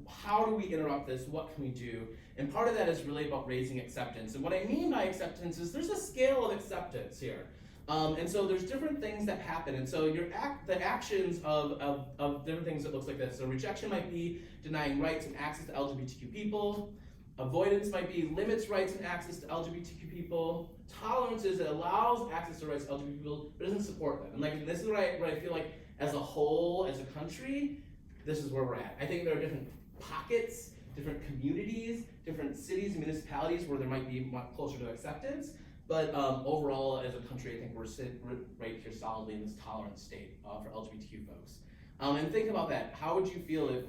how do we interrupt this, what can we do? And part of that is really about raising acceptance. And what I mean by acceptance is there's a scale of acceptance here. And so there's different things that happen. And so the actions of different things that looks like this. So rejection might be denying rights and access to LGBTQ people. Avoidance might be limits rights and access to LGBTQ people. Tolerance is it allows access to rights to LGBT people, but doesn't support them. And this is where I feel like as a whole, as a country, this is where we're at. I think there are different pockets, different communities, different cities and municipalities where there might be much closer to acceptance. But overall, as a country, I think we're sitting right here solidly in this tolerance state for LGBTQ folks. And think about that. How would you feel if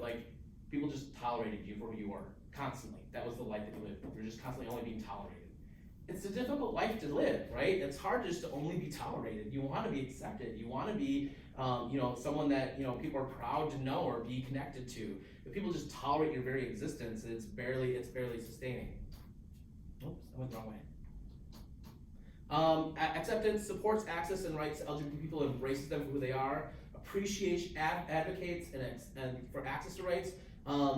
people just tolerated you for who you were constantly? That was the life that you lived. You're just constantly only being tolerated. It's a difficult life to live, right? It's hard just to only be tolerated. You want to be accepted. You want to be, someone that people are proud to know or be connected to. If people just tolerate your very existence, it's barely sustaining. Oops, I went the wrong way. Acceptance supports access and rights to LGBT people, embraces them for who they are, appreciates, advocates, and for access to rights,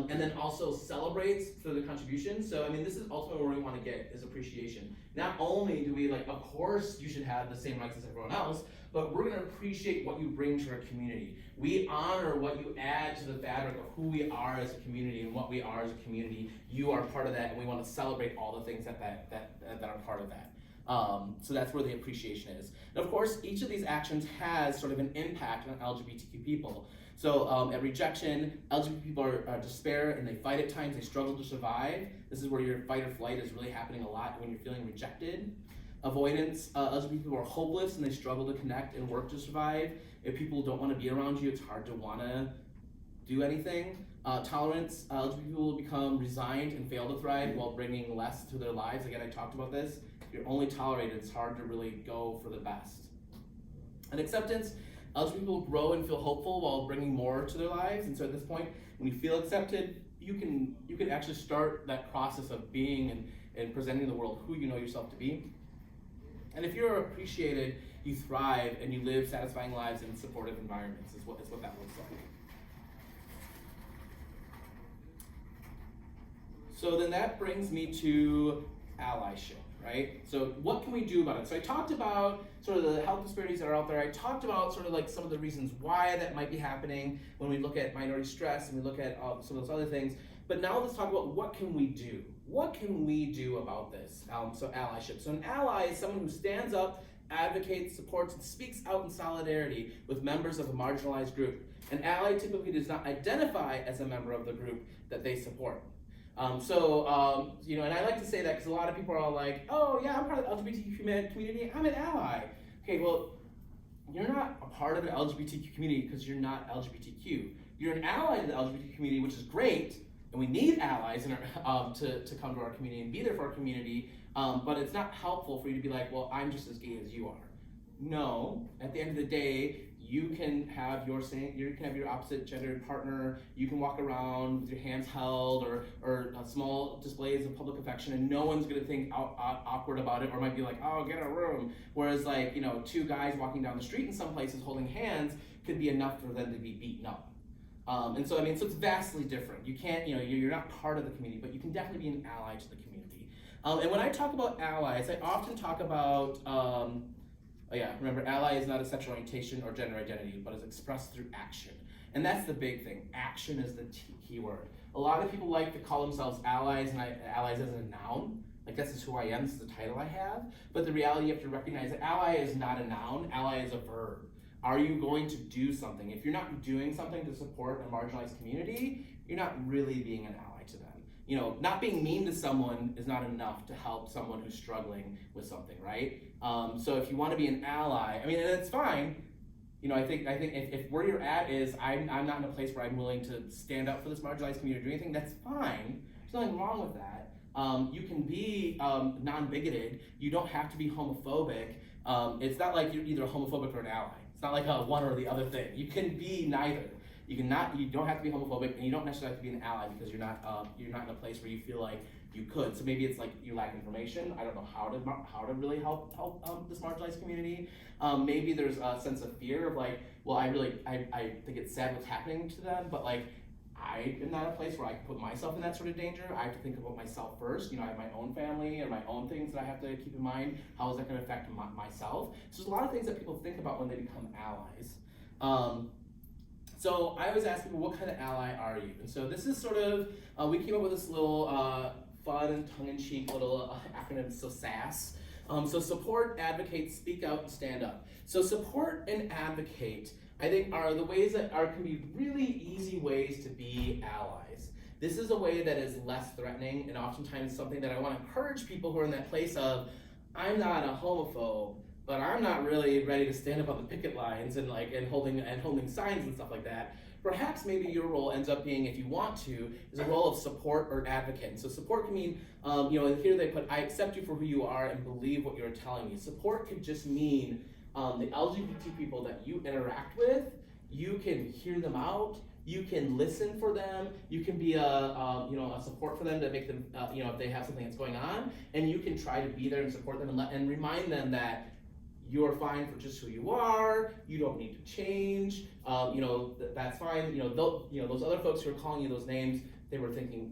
and then also celebrates for the contribution. So I mean, this is ultimately where we want to get is appreciation. Not only do we like, of course you should have the same rights as everyone else, but we're going to appreciate what you bring to our community. We honor what you add to the fabric of who we are as a community and what we are as a community. You are part of that, and we want to celebrate all the things that are part of that. So that's where the appreciation is. And of course, each of these actions has sort of an impact on LGBTQ people. So at rejection, LGBT people are despair and they fight at times, they struggle to survive. This is where your fight or flight is really happening a lot when you're feeling rejected. Avoidance, LGBT people are hopeless and they struggle to connect and work to survive. If people don't want to be around you, it's hard to want to do anything. Tolerance, LGBT people will become resigned and fail to thrive while bringing less to their lives. Again, I talked about this. If you're only tolerated, it's hard to really go for the best. And acceptance, LGBT people grow and feel hopeful while bringing more to their lives. And so at this point, when you feel accepted, you can actually start that process of being and presenting to the world who you know yourself to be. And if you're appreciated, you thrive and you live satisfying lives in supportive environments is what that looks like. So then that brings me to allyship, right? So what can we do about it? So I talked about sort of the health disparities that are out there. I talked about sort of like some of the reasons why that might be happening when we look at minority stress and we look at some of those other things. But now let's talk about what can we do? What can we do about this? So allyship. So an ally is someone who stands up, advocates, supports, and speaks out in solidarity with members of a marginalized group. An ally typically does not identify as a member of the group that they support. You know, and I like to say that because a lot of people are all like, oh yeah, I'm part of the LGBTQ community, I'm an ally. Okay, well, you're not a part of the LGBTQ community because you're not LGBTQ. You're an ally to the LGBTQ community, which is great, and we need allies in our, to come to our community and be there for our community, but it's not helpful for you to be like, well, I'm just as gay as you are. No, at the end of the day, you can have your opposite gendered partner, you can walk around with your hands held or small displays of public affection and no one's gonna think awkward about it or might be like, oh, get a room. Whereas like, you know, two guys walking down the street in some places holding hands could be enough for them to be beaten up. And so, I mean, so it's vastly different. You can't, you know, you're not part of the community, but you can definitely be an ally to the community. And when I talk about allies, I often talk about, remember, ally is not a sexual orientation or gender identity, but is expressed through action. And that's the big thing. Action is the key word. A lot of people like to call themselves allies, and allies as a noun. Like, this is who I am, this is the title I have. But the reality, you have to recognize that ally is not a noun, ally is a verb. Are you going to do something? If you're not doing something to support a marginalized community, you're not really being an ally to them. You know, not being mean to someone is not enough to help someone who's struggling with something, right? So if you want to be an ally, I mean, and it's fine. You know, I think if where you're at is I'm not in a place where I'm willing to stand up for this marginalized community or do anything, that's fine. There's nothing wrong with that. You can be non-bigoted. You don't have to be homophobic. It's not like you're either a homophobic or an ally. It's not like a one or the other thing. You can be neither. You don't have to be homophobic, and you don't necessarily have to be an ally because you're not in a place where you feel like you could. So maybe it's like you lack information. I don't know how to really help this marginalized community. Maybe there's a sense of fear of like, well, I think it's sad what's happening to them, but like I am not a place where I can put myself in that sort of danger. I have to think about myself first. You know, I have my own family and my own things that I have to keep in mind. How is that going to affect myself? So there's a lot of things that people think about when they become allies. So I always ask people, what kind of ally are you? And so this is sort of, we came up with this little fun and tongue-in-cheek little acronym, so SAS. So support, advocate, speak out, and stand up. So support and advocate, I think, are the ways that can be really easy ways to be allies. This is a way that is less threatening and oftentimes something that I want to encourage people who are in that place of, I'm not a homophobe, but I'm not really ready to stand up on the picket lines and holding signs and stuff like that. Perhaps maybe your role ends up being, if you want to, is a role of support or advocate. And so support can mean, here they put, I accept you for who you are and believe what you're telling me. Support could just mean the LGBT people that you interact with, you can hear them out, you can listen for them, you can be a support for them to make them, if they have something that's going on, and you can try to be there and support them and remind them that you're fine for just who you are, you don't need to change, that's fine, those other folks who are calling you those names, they were thinking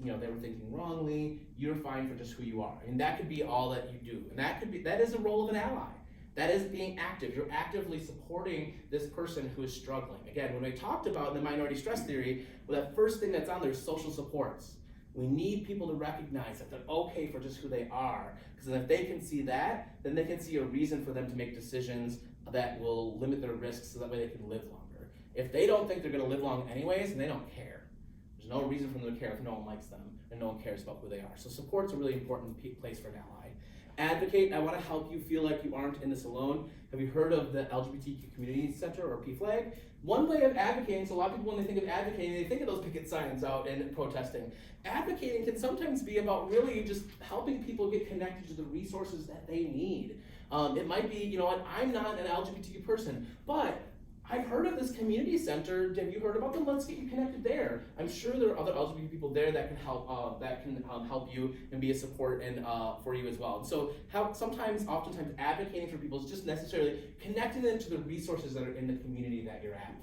wrongly, you're fine for just who you are. And that could be all that you do. And that is a role of an ally. That is being active. You're actively supporting this person who is struggling. Again, when we talked about the minority stress theory, well, that first thing that's on there is social supports. We need people to recognize that they're okay for just who they are. Because if they can see that, then they can see a reason for them to make decisions that will limit their risks so that way they can live longer. If they don't think they're going to live long anyways, then they don't care. There's no reason for them to care if no one likes them and no one cares about who they are. So support's a really important place for an ally. Advocate, I want to help you feel like you aren't in this alone. Have you heard of the LGBTQ Community Center or PFLAG? One way of advocating, so a lot of people when they think of advocating, they think of those picket signs out and protesting. Advocating can sometimes be about really just helping people get connected to the resources that they need. It might be, I'm not an LGBTQ person, but I've heard of this community center. Have you heard about them? Let's get you connected there. I'm sure there are other LGBT people there that can help help you and be a support and for you as well. And so oftentimes advocating for people is just necessarily connecting them to the resources that are in the community that you're at.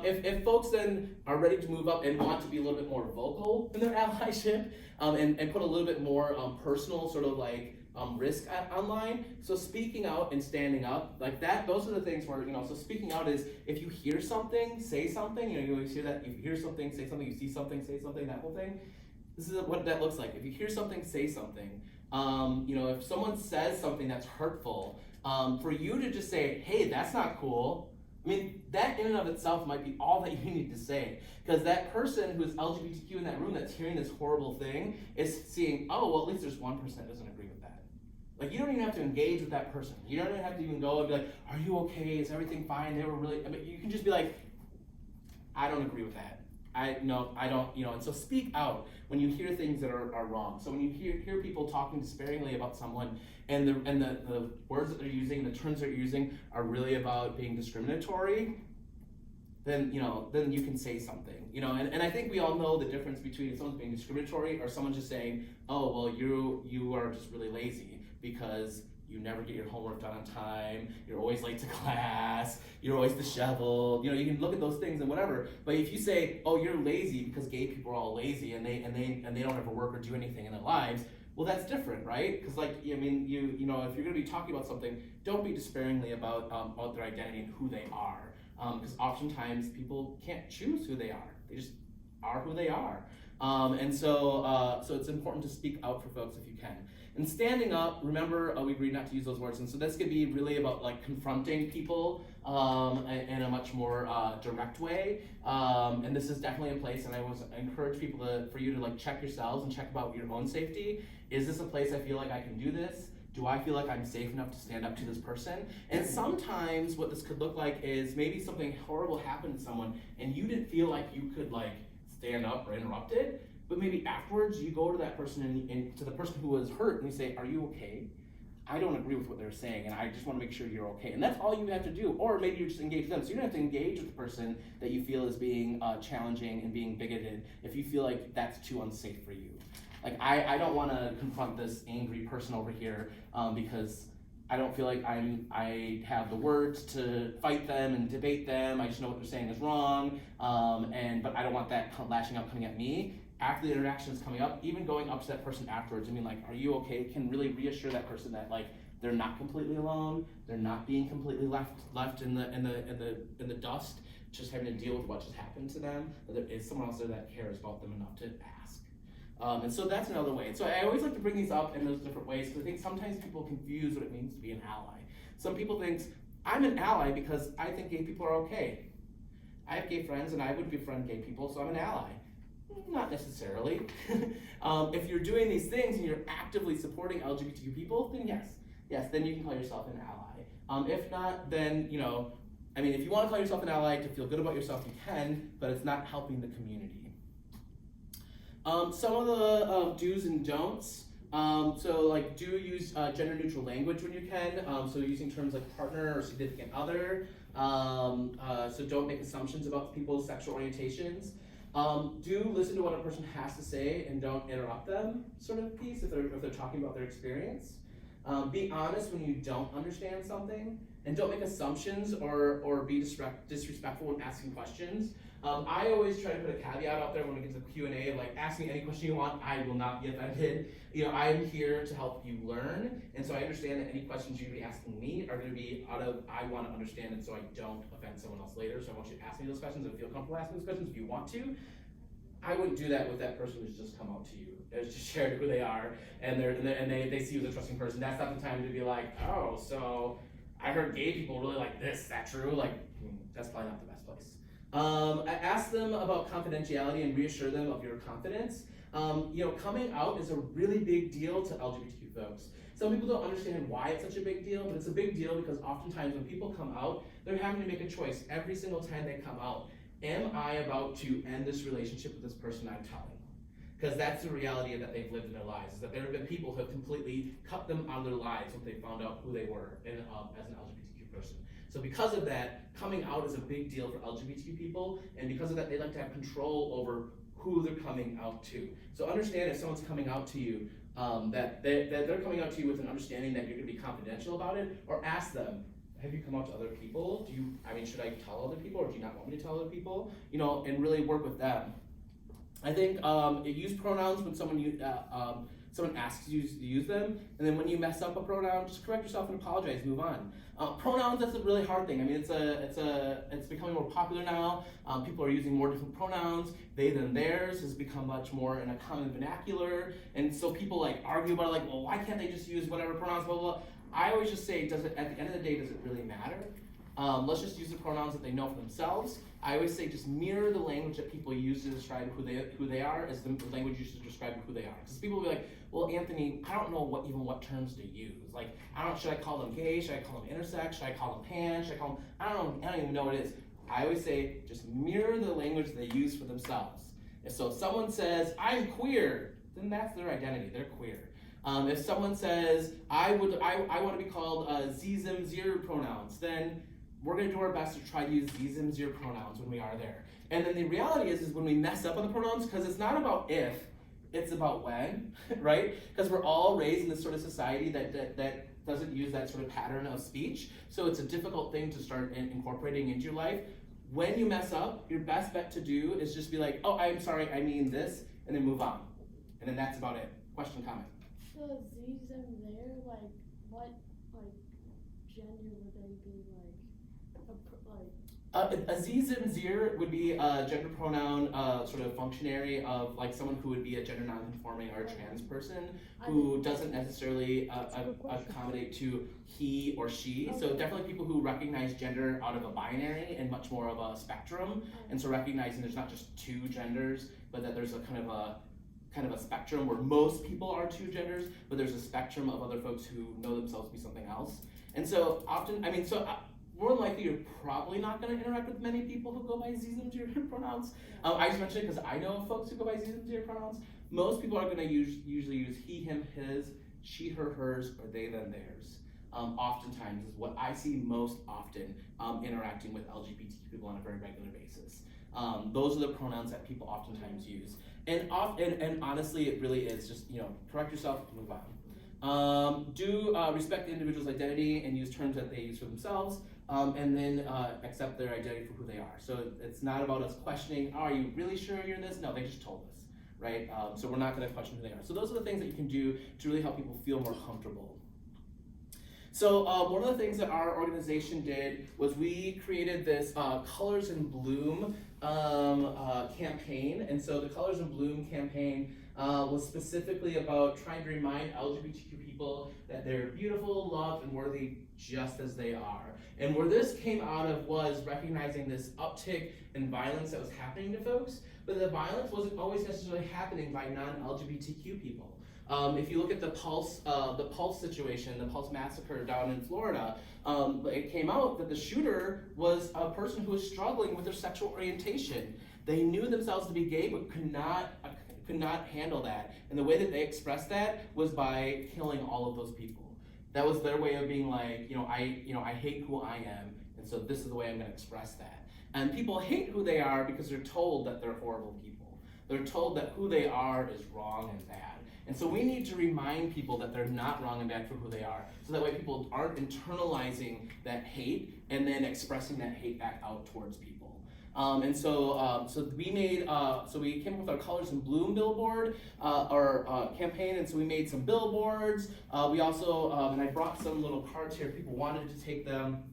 If folks then are ready to move up and want to be a little bit more vocal in their allyship and put a little bit more personal sort of like risk online. So speaking out and standing up, like that, those are the things where, so speaking out is if you hear something, say something, you always hear that, if you hear something, say something, you see something, say something, that whole thing. This is what that looks like. If you hear something, say something. If someone says something that's hurtful, for you to just say, hey, that's not cool, I mean, that in and of itself might be all that you need to say. Because that person who's LGBTQ in that room that's hearing this horrible thing is seeing, oh, well, at least there's one person that doesn't agree with that. Like, you don't even have to engage with that person. You don't even have to even go and be like, are you okay? Is everything fine? They were really, you can just be like, I don't agree with that. I don't, and so speak out when you hear things that are wrong. So when you hear people talking disparagingly about someone and the words that they're using, the terms they're using are really about being discriminatory, then you can say something. And I think we all know the difference between someone being discriminatory or someone just saying, oh, well, you are just really lazy because you never get your homework done on time, you're always late to class, you're always disheveled, you can look at those things and whatever, but if you say, oh, you're lazy because gay people are all lazy and they don't ever work or do anything in their lives, well, that's different, right? Because if you're gonna be talking about something, don't be disparagingly about their identity and who they are, because oftentimes people can't choose who they are, they just are who they are. So it's important to speak out for folks if you can. And standing up, remember, we agreed not to use those words, and so this could be really about like confronting people in a much more direct way. And this is definitely in place, and I encourage people for you to like check yourselves and check about your own safety. Is this a place I feel like I can do this? Do I feel like I'm safe enough to stand up to this person? And sometimes what this could look like is maybe something horrible happened to someone and you didn't feel like you could like stand up or interrupt it. But maybe afterwards you go to that person and to the person who was hurt and you say, are you okay? I don't agree with what they're saying and I just want to make sure you're okay. And that's all you have to do. Or maybe you just engage them. So you don't have to engage with the person that you feel is being challenging and being bigoted if you feel like that's too unsafe for you. Like I don't want to confront this angry person over here because I don't feel like I have the words to fight them and debate them. I just know what they're saying is wrong. But I don't want that lashing out coming at me. After the interaction is coming up, even going up to that person afterwards, are you okay? Can really reassure that person that they're not completely alone, they're not being completely left in the dust, just having to deal with what just happened to them. That there is someone else there that cares about them enough to ask. And so that's another way. So I always like to bring these up in those different ways because I think sometimes people confuse what it means to be an ally. Some people think I'm an ally because I think gay people are okay. I have gay friends and I would befriend gay people, so I'm an ally. Not necessarily. If you're doing these things and you're actively supporting LGBTQ people, then yes, then you can call yourself an ally. If not, then, if you want to call yourself an ally to feel good about yourself, you can, but it's not helping the community. Some of the do's and don'ts. Do use gender neutral language when you can. So using terms like partner or significant other. So don't make assumptions about people's sexual orientations. Do listen to what a person has to say and don't interrupt them, sort of piece, if they're talking about their experience. Be honest when you don't understand something, and don't make assumptions or be disrespectful when asking questions. I always try to put a caveat out there when we get to the Q&A of like, ask me any question you want, I will not be offended. You know, I'm here to help you learn, and so I understand that any questions you're gonna be asking me are gonna be out of, I wanna understand, and so I don't offend someone else later, so I want you to ask me those questions and feel comfortable asking those questions if you want to. I wouldn't do that with that person who's just come out to you. It's just shared who they are, and they see you as a trusting person. That's not the time to be like, oh, so I heard gay people really like this. Is that true? Like, that's probably not the best place. Ask them about confidentiality and reassure them of your confidence. You know, coming out is a really big deal to LGBTQ folks. Some people don't understand why it's such a big deal, but it's a big deal because oftentimes when people come out, they're having to make a choice every single time they come out. Am I about to end this relationship with this person I'm telling? Because that's the reality that they've lived in their lives, is that there have been people who have completely cut them out of their lives when they found out who they were as an LGBTQ person. So because of that, coming out is a big deal for LGBTQ people, and because of that, they like to have control over who they're coming out to. So understand if someone's coming out to you, that they're coming out to you with an understanding that you're gonna be confidential about it, or ask them, have you come out to other people? Should I tell other people, or do you not want me to tell other people? You know, and really work with them. I think use pronouns when someone asks you to use them, and then when you mess up a pronoun, just correct yourself and apologize, move on. Pronouns, that's a really hard thing. I mean, it's becoming more popular now. People are using more different pronouns. They, them, theirs has become much more in a common vernacular, and so people like argue about it, like, well, why can't they just use whatever pronouns, blah, blah, blah. I always just say, at the end of the day, does it really matter? Let's just use the pronouns that they know for themselves. I always say just mirror the language that people use to describe who they are as the language used to describe who they are. Because people will be like, well, Anthony, I don't know what terms to use. Like, should I call them gay? Should I call them intersex? Should I call them pan? Should I call them, I don't even know what it is. I always say, just mirror the language they use for themselves. And so if someone says, I'm queer, then that's their identity, they're queer. If someone says, I want to be called zim, zir pronouns, then we're going to do our best to try to use zim, zir pronouns when we are there. And then the reality is when we mess up on the pronouns, because it's not about if, it's about when, right? Because we're all raised in this sort of society that doesn't use that sort of pattern of speech. So it's a difficult thing to start incorporating into your life. When you mess up, your best bet to do is just be like, oh, I'm sorry, I mean this, and then move on. And then that's about it. Question, comment? The Z's in there, like, what, like, gender would they be, a zim, zir would be a gender pronoun sort of functionary of like someone who would be a gender non-conforming or a trans person who doesn't necessarily accommodate to he or she. Okay. So definitely people who recognize gender out of a binary and much more of a spectrum. And so recognizing there's not just two genders, but that there's a kind of a spectrum where most people are two genders, but there's a spectrum of other folks who know themselves to be something else. And so often, more than likely, you're probably not going to interact with many people who go by zim, zir pronouns. I just mentioned it because I know of folks who go by zim, zir pronouns. Most people are going to usually use he, him, his, she, her, hers, or they, them, theirs. Oftentimes is what I see most often interacting with LGBT people on a very regular basis. Those are the pronouns that people oftentimes use. And honestly, it really is just, correct yourself, move on. Do respect the individual's identity and use terms that they use for themselves. And then accept their identity for who they are. So it's not about us questioning, are you really sure you're this? No, they just told us, right? So we're not gonna question who they are. So those are the things that you can do to really help people feel more comfortable. So one of the things that our organization did was we created this Colors in Bloom campaign. And so the Colors in Bloom campaign was specifically about trying to remind LGBTQ people that they're beautiful, loved, and worthy just as they are. And where this came out of was recognizing this uptick in violence that was happening to folks, but the violence wasn't always necessarily happening by non-LGBTQ people. If you look at the Pulse situation, the Pulse massacre down in Florida, it came out that the shooter was a person who was struggling with their sexual orientation. They knew themselves to be gay, but could not handle that. And the way that they expressed that was by killing all of those people. That was their way of being like, I hate who I am, and so this is the way I'm going to express that. And people hate who they are because they're told that they're horrible people. They're told that who they are is wrong and bad. And so we need to remind people that they're not wrong and bad for who they are. So that way people aren't internalizing that hate and then expressing that hate back out towards people. So we came up with our Colors in Bloom billboard, our campaign, and so we made some billboards. We also, and I brought some little cards here, people wanted to take them.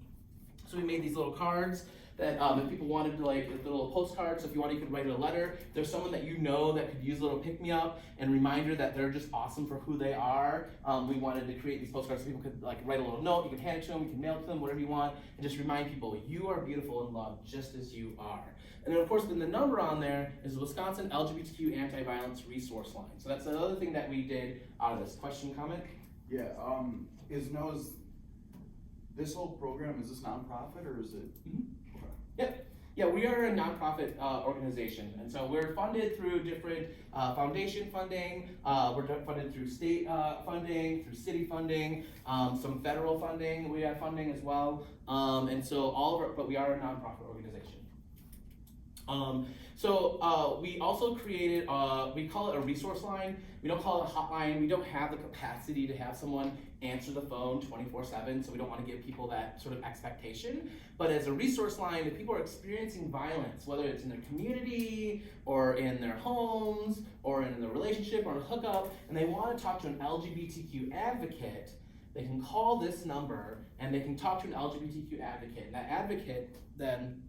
So we made these little cards that if people wanted to, like the little postcards, so if you wanted, you could write a letter. If there's someone that you know that could use a little pick-me-up and reminder that they're just awesome for who they are. We wanted to create these postcards so people could like write a little note, you can hand it to them, you can mail it to them, whatever you want, and just remind people, you are beautiful and loved just as you are. And then of course, then the number on there is the Wisconsin LGBTQ Anti-Violence Resource Line. So that's another thing that we did out of this. Question, comment? Yeah, is this whole program, is this nonprofit or is it? Mm-hmm. Yep. Yeah, we are a nonprofit organization, and so we're funded through different foundation funding. We're funded through state funding, through city funding, some federal funding. We have funding as well, and so but we are a nonprofit organization. We also created, we call it a resource line. We don't call it a hotline. We don't have the capacity to have someone answer the phone 24/7, so we don't want to give people that sort of expectation. But as a resource line, if people are experiencing violence, whether it's in their community, or in their homes, or in a relationship, or a hookup, and they want to talk to an LGBTQ advocate, they can call this number, and they can talk to an LGBTQ advocate. And that advocate then,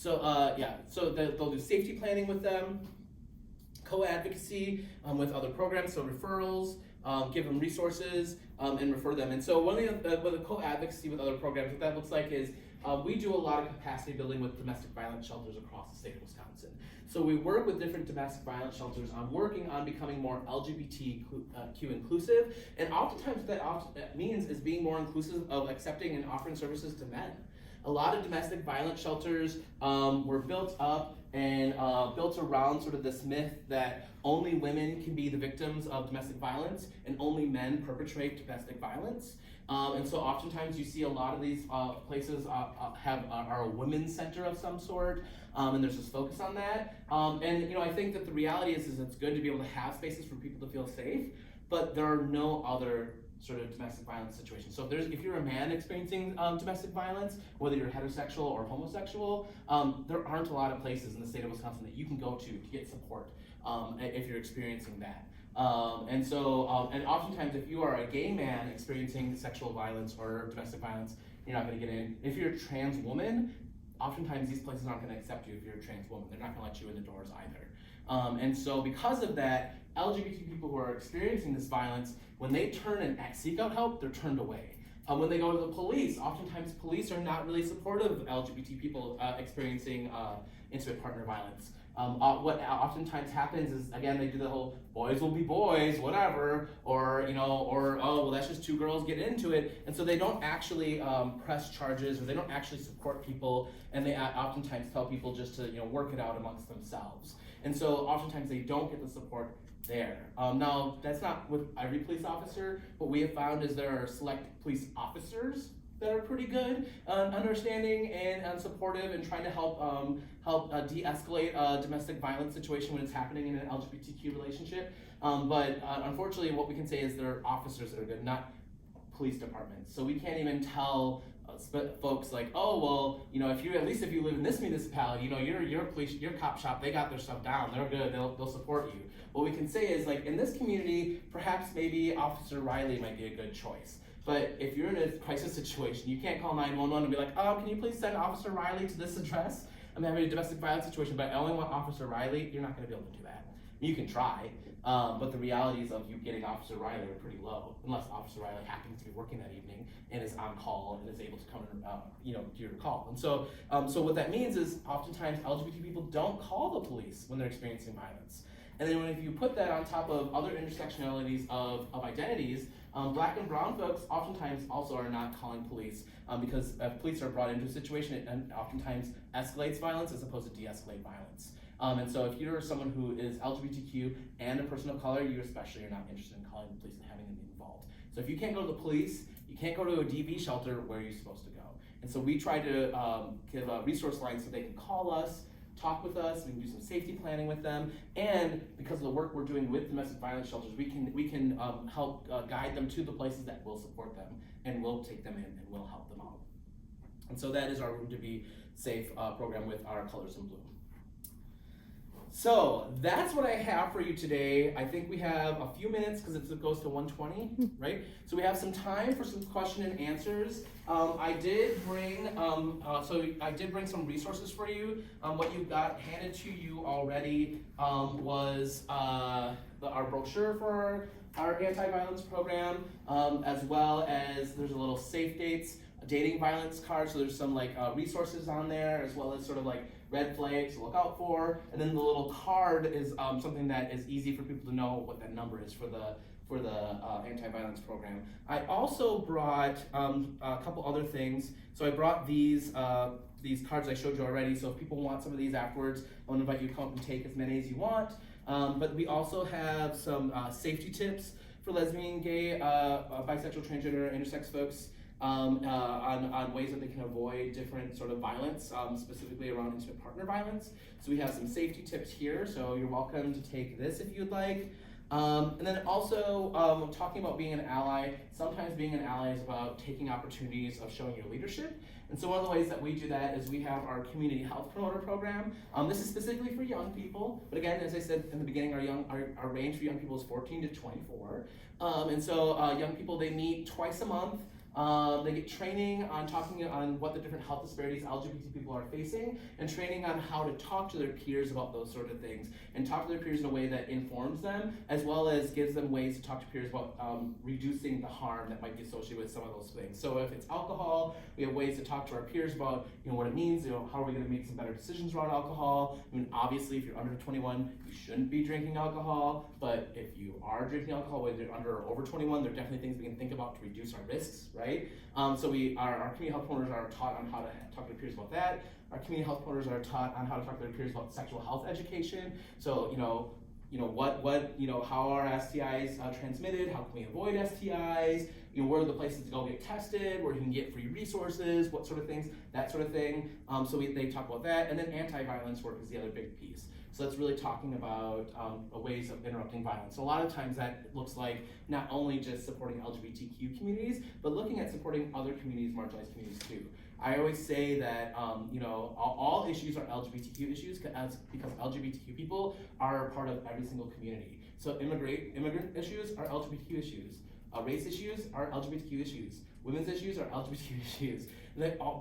they'll do safety planning with them, co-advocacy with other programs, so referrals, give them resources, and refer them. And so one of the co-advocacy with other programs, what that looks like is we do a lot of capacity building with domestic violence shelters across the state of Wisconsin. So we work with different domestic violence shelters on working on becoming more LGBTQ inclusive, and oftentimes what that means is being more inclusive of accepting and offering services to men. A lot of domestic violence shelters were built up and built around sort of this myth that only women can be the victims of domestic violence and only men perpetrate domestic violence. And so oftentimes you see a lot of these places are a women's center of some sort, and there's this focus on that. And I think that the reality is it's good to be able to have spaces for people to feel safe, but there are no other sort of domestic violence situations. So if you're a man experiencing domestic violence, whether you're heterosexual or homosexual, there aren't a lot of places in the state of Wisconsin that you can go to get support if you're experiencing that. And oftentimes if you are a gay man experiencing sexual violence or domestic violence, you're not gonna get in. If you're a trans woman, oftentimes these places aren't gonna accept you if you're a trans woman. They're not gonna let you in the doors either. And so because of that, LGBT people who are experiencing this violence, when they turn and seek out help, they're turned away. When they go to the police, oftentimes police are not really supportive of LGBT people experiencing intimate partner violence. What oftentimes happens is, again, they do the whole boys will be boys, whatever, or oh, well, that's just two girls getting into it. And so they don't actually press charges, or they don't actually support people, and they oftentimes tell people just to work it out amongst themselves. And so oftentimes they don't get the support there. Now, that's not with every police officer. What we have found is there are select police officers that are pretty good, understanding and supportive, and trying to help de-escalate a domestic violence situation when it's happening in an LGBTQ relationship. But unfortunately, what we can say is there are officers that are good, not police departments. So we can't even tell folks like, oh, well, if you live in this municipality, your police, your cop shop, they got their stuff down, they're good, they'll support you. What we can say is, like, in this community, perhaps maybe Officer Riley might be a good choice. But if you're in a crisis situation, you can't call 911 and be like, oh, can you please send Officer Riley to this address? I'm having a domestic violence situation, but I only want Officer Riley. You're not gonna be able to do that. You can try, but the realities of you getting Officer Riley are pretty low, unless Officer Riley happens to be working that evening and is on call and is able to come and do your call. And so what that means is oftentimes LGBT people don't call the police when they're experiencing violence. And then if you put that on top of other intersectionalities of identities, Black and brown folks oftentimes also are not calling police because if police are brought into a situation, it oftentimes escalates violence as opposed to de-escalate violence. And so if you're someone who is LGBTQ and a person of color, you especially are not interested in calling the police and having them be involved. So if you can't go to the police, you can't go to a DV shelter, where are you supposed to go? And so we try to give a resource line so they can call us, talk with us, we can do some safety planning with them, and because of the work we're doing with domestic violence shelters, we can help guide them to the places that will support them and will take them in and will help them out. And so that is our Room to Be Safe program with our Colors in Bloom. So that's what I have for you today. I think we have a few minutes because it goes to 1:20, right? So we have some time for some question and answers. I did bring some resources for you. What you got handed to you already was our brochure for our anti-violence program, as well as there's a little safe dates, dating violence card. So there's some like resources on there, as well as sort of like red flags to look out for, and then the little card is something that is easy for people to know what that number is for the anti-violence program. I also brought a couple other things. So I brought these cards I showed you already. So if people want some of these afterwards, I want to invite you to come up and take as many as you want. But we also have some safety tips for lesbian, gay, bisexual, transgender, intersex folks. On ways that they can avoid different sort of violence, specifically around intimate partner violence. So we have some safety tips here, so you're welcome to take this if you'd like. And then also talking about being an ally. Sometimes being an ally is about taking opportunities of showing your leadership. And so one of the ways that we do that is we have our community health promoter program. This is specifically for young people, but again, as I said in the beginning, our range for young people is 14 to 24. And so young people, they meet twice a month. They get training on talking on what the different health disparities LGBT people are facing, and training on how to talk to their peers about those sort of things, and talk to their peers in a way that informs them, as well as gives them ways to talk to peers about reducing the harm that might be associated with some of those things. So if it's alcohol, we have ways to talk to our peers about what it means, how are we going to make some better decisions around alcohol. I mean, obviously, if you're under 21, you shouldn't be drinking alcohol, but if you are drinking alcohol, whether you're under or over 21, there are definitely things we can think about to reduce our risks, right? So our community health promoters are taught on how to talk to their peers about that. Our community health promoters are taught on how to talk to their peers about sexual health education. So how are STIs transmitted? How can we avoid STIs? Where are the places to go get tested? Where you can get free resources? What sort of things? That sort of thing. So they talk about that, and then anti-violence work is the other big piece. So that's really talking about ways of interrupting violence. So a lot of times that looks like not only just supporting LGBTQ communities, but looking at supporting other communities, marginalized communities too. I always say that all issues are LGBTQ issues because LGBTQ people are a part of every single community. So immigrant issues are LGBTQ issues. Race issues are LGBTQ issues. Women's issues are LGBTQ issues.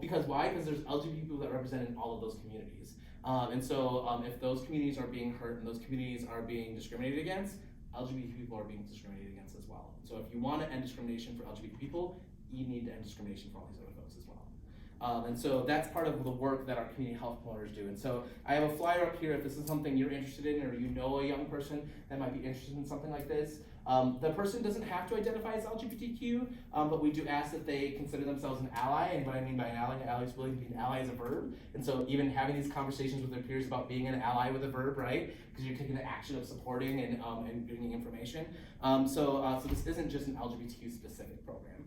Because why? Because there's LGBT people that represent in all of those communities. And so if those communities are being hurt and those communities are being discriminated against, LGBT people are being discriminated against as well. So if you want to end discrimination for LGBT people, you need to end discrimination for all these other folks as well. And so that's part of the work that our community health promoters do. And so I have a flyer up here if this is something you're interested in, or you know a young person that might be interested in something like this. The person doesn't have to identify as LGBTQ, but we do ask that they consider themselves an ally. And what I mean by an ally is willing to be an ally as a verb. And so even having these conversations with their peers about being an ally with a verb, right? Because you're taking the action of supporting and bringing information. So this isn't just an LGBTQ specific program.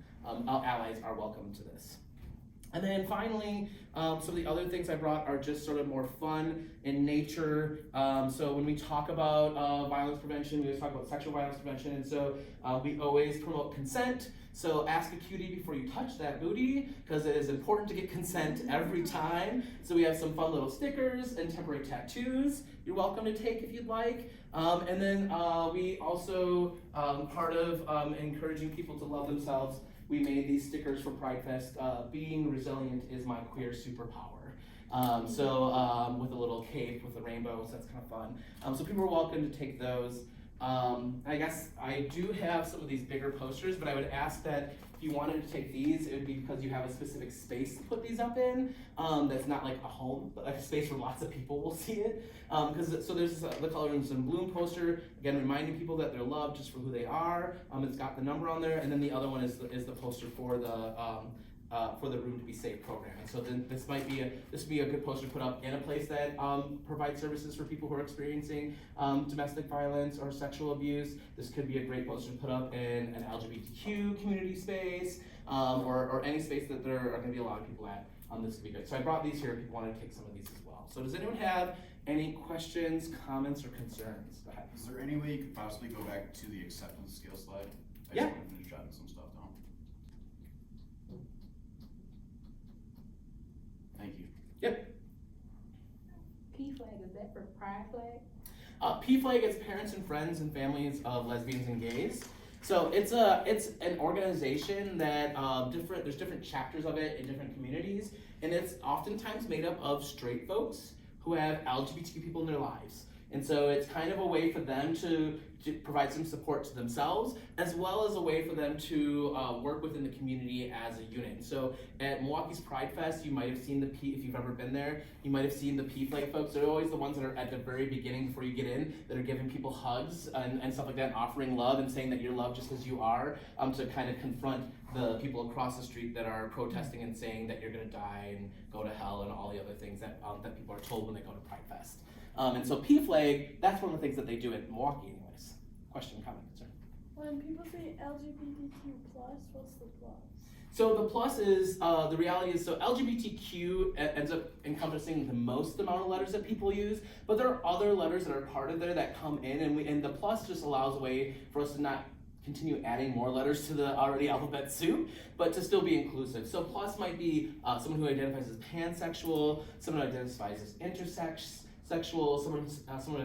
Allies are welcome to this. And then finally, some of the other things I brought are just sort of more fun in nature. So when we talk about violence prevention, we always talk about sexual violence prevention. And so we always promote consent. So ask a cutie before you touch that booty, because it is important to get consent every time. So we have some fun little stickers and temporary tattoos you're welcome to take if you'd like. And then we also, part of encouraging people to love themselves, we made these stickers for Pride Fest. Being resilient is my queer superpower. With a little cape with a rainbow, so that's kind of fun. So people are welcome to take those. I guess I do have some of these bigger posters, but I would ask that if you wanted to take these, it would be because you have a specific space to put these up in. That's not like a home, but like a space where lots of people will see it. So there's the Colors in Bloom poster, again reminding people that they're loved just for who they are. It's got the number on there, and then the other one is the poster for the Room to Be Safe program. And so then this would be a good poster to put up in a place that provides services for people who are experiencing domestic violence or sexual abuse. This could be a great poster to put up in an LGBTQ community space, or any space that there are going to be a lot of people at. this could be good. So I brought these here, people wanted to take some of these as well. So does anyone have any questions, comments, or concerns? Go ahead. Is there any way you could possibly go back to the acceptance scale slide? I Yeah. just want to finish jotting some stuff down. Thank you. Yep. P flag, is that for pride flag? P-Flag is Parents and Friends and Families of Lesbians and Gays. So it's an organization that there's different chapters of it in different communities, and it's oftentimes made up of straight folks who have LGBTQ people in their lives. And so it's kind of a way for them to provide some support to themselves, as well as a way for them to work within the community as a unit. So at Milwaukee's Pride Fest, you might have seen if you've ever been there, you might have seen the P-Flag folks. They're always the ones that are at the very beginning before you get in, that are giving people hugs and stuff like that, and offering love and saying that you're loved just as you are, to kind of confront the people across the street that are protesting and saying that you're gonna die and go to hell and all the other things that people are told when they go to Pride Fest. And so P-Flag, that's one of the things that they do at Milwaukee anyways. Question, comment, concern? When people say LGBTQ+, what's the plus? So the plus is, the reality is, so LGBTQ ends up encompassing the most amount of letters that people use, but there are other letters that are part of there that come in, and the plus just allows a way for us to not continue adding more letters to the already alphabet soup, but to still be inclusive. So plus might be someone who identifies as pansexual, someone who identifies as intersex, sexual, someone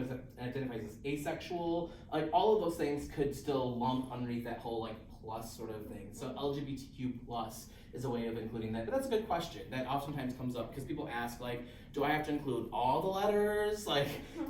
who identifies as asexual, like all of those things could still lump underneath that whole like plus sort of thing. So LGBTQ plus is a way of including that. But that's a good question that oftentimes comes up because people ask like, do I have to include all the letters? Like,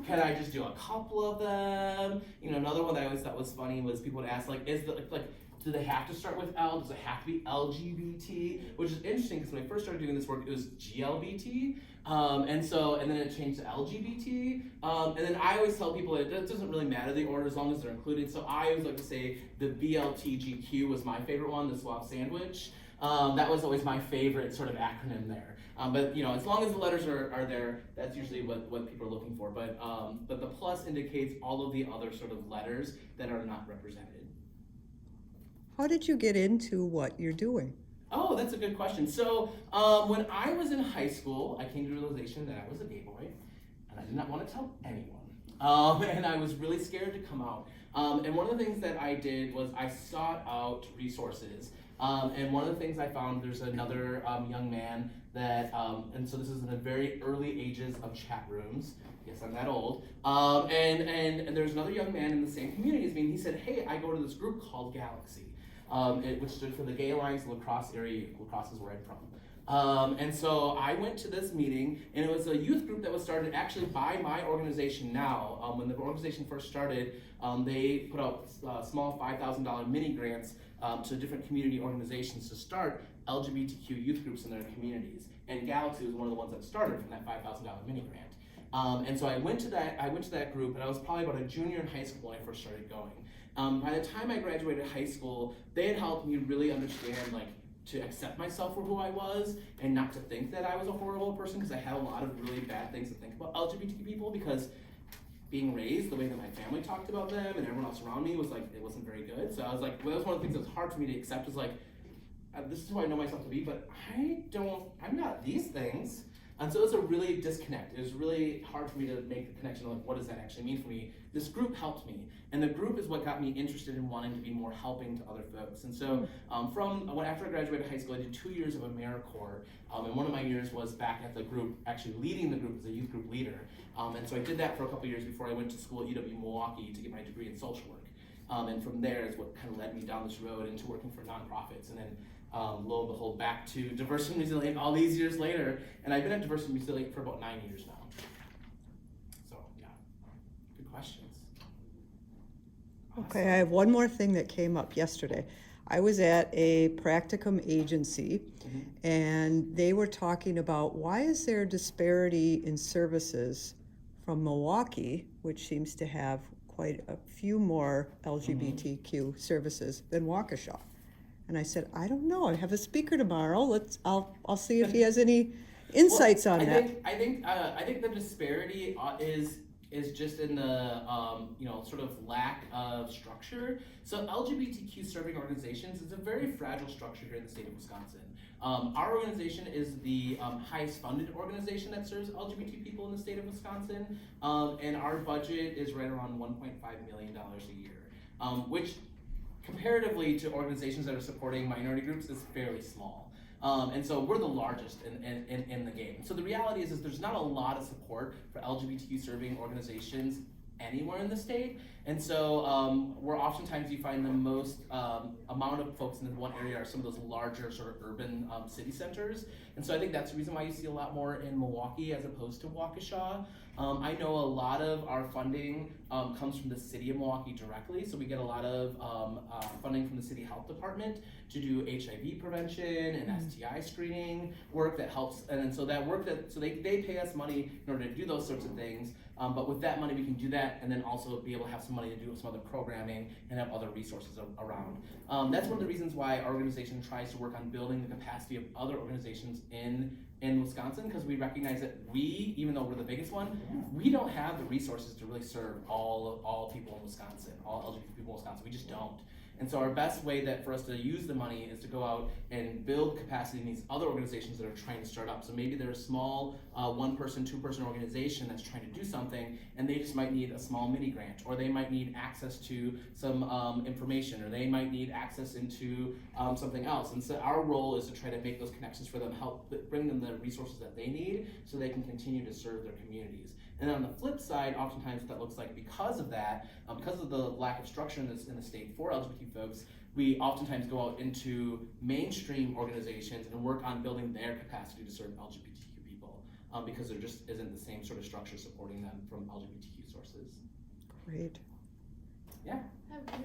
can I just do a couple of them? You know, another one that I always thought was funny was people would ask like, do they have to start with L? Does it have to be LGBT? Which is interesting because when I first started doing this work, it was GLBT. And then it changed to LGBT. And then I always tell people that it doesn't really matter the order as long as they're included. So I always like to say the BLTGQ was my favorite one, the swap sandwich. That was always my favorite sort of acronym there. But you know, as long as the letters are there, that's usually what people are looking for. But the plus indicates all of the other sort of letters that are not represented. How did you get into what you're doing? Oh, that's a good question. So when I was in high school, I came to the realization that I was a gay boy, and I did not want to tell anyone. And I was really scared to come out. And one of the things that I did was I sought out resources. And one of the things I found, there's another young man that, and so this is in the very early ages of chat rooms. Yes, I'm that old. And there's another young man in the same community as me, and he said, hey, I go to this group called Galaxy. Which stood for the Gay Alliance La Crosse area. La Crosse is where I'm from. And so I went to this meeting, and it was a youth group that was started actually by my organization now. When the organization first started, they put out small $5,000 mini grants to different community organizations to start LGBTQ youth groups in their communities. And Galaxy was one of the ones that started from that $5,000 mini grant. And so I went to that group, and I was probably about a junior in high school when I first started going. By the time I graduated high school, they had helped me really understand, like, to accept myself for who I was and not to think that I was a horrible person, because I had a lot of really bad things to think about LGBTQ people, because being raised the way that my family talked about them and everyone else around me was like, it wasn't very good. So I was like, well, that was one of the things that was hard for me to accept, is like, this is who I know myself to be, but I'm not these things. And so it was a really disconnect. It was really hard for me to make the connection of like, what does that actually mean for me? This group helped me, and the group is what got me interested in wanting to be more helping to other folks. And so after I graduated high school, I did 2 years of AmeriCorps, and one of my years was back at the group, actually leading the group as a youth group leader. And so I did that for a couple years before I went to school at UW-Milwaukee to get my degree in social work. And from there is what kind of led me down this road into working for nonprofits, and then lo and behold, back to Diverse and Resilient all these years later, and I've been at Diverse and Resilient for about 9 years now. So yeah, good questions. Okay, I have one more thing that came up yesterday. I was at a practicum agency, and they were talking about why is there a disparity in services from Milwaukee, which seems to have quite a few more LGBTQ services than Waukesha. And I said, I don't know. I have a speaker tomorrow. I'll see if he has any insights on that. I think the disparity is is just in the sort of lack of structure. So LGBTQ serving organizations is a very fragile structure here in the state of Wisconsin. Our organization is the highest funded organization that serves LGBT people in the state of Wisconsin, and our budget is right around $1.5 million a year, which comparatively to organizations that are supporting minority groups is fairly small. And so we're the largest in the game. So the reality is there's not a lot of support for LGBTQ serving organizations anywhere in the state. And so where oftentimes you find the most amount of folks in one area are some of those larger sort of urban city centers. And so I think that's the reason why you see a lot more in Milwaukee as opposed to Waukesha. I know a lot of our funding comes from the city of Milwaukee directly. So we get a lot of funding from the city health department to do HIV prevention and STI screening work that helps. And so that work so they pay us money in order to do those sorts of things. But with that money, we can do that and then also be able to have some money to do some other programming and have other resources around. That's one of the reasons why our organization tries to work on building the capacity of other organizations in Wisconsin, because we recognize that even though we're the biggest one, we don't have the resources to really serve all people in Wisconsin, all LGBT people in Wisconsin. We just don't. And so our best way for us to use the money is to go out and build capacity in these other organizations that are trying to start up. So maybe they're a small one-person, two-person organization that's trying to do something, and they just might need a small mini grant, or they might need access to some information, or they might need access into something else. And so our role is to try to make those connections for them, help bring them the resources that they need so they can continue to serve their communities. And on the flip side, oftentimes what that looks like because of that, because of the lack of structure in the state for LGBT folks, we oftentimes go out into mainstream organizations and work on building their capacity to serve LGBTQ people, because there just isn't the same sort of structure supporting them from LGBTQ sources. Great. Yeah. Have you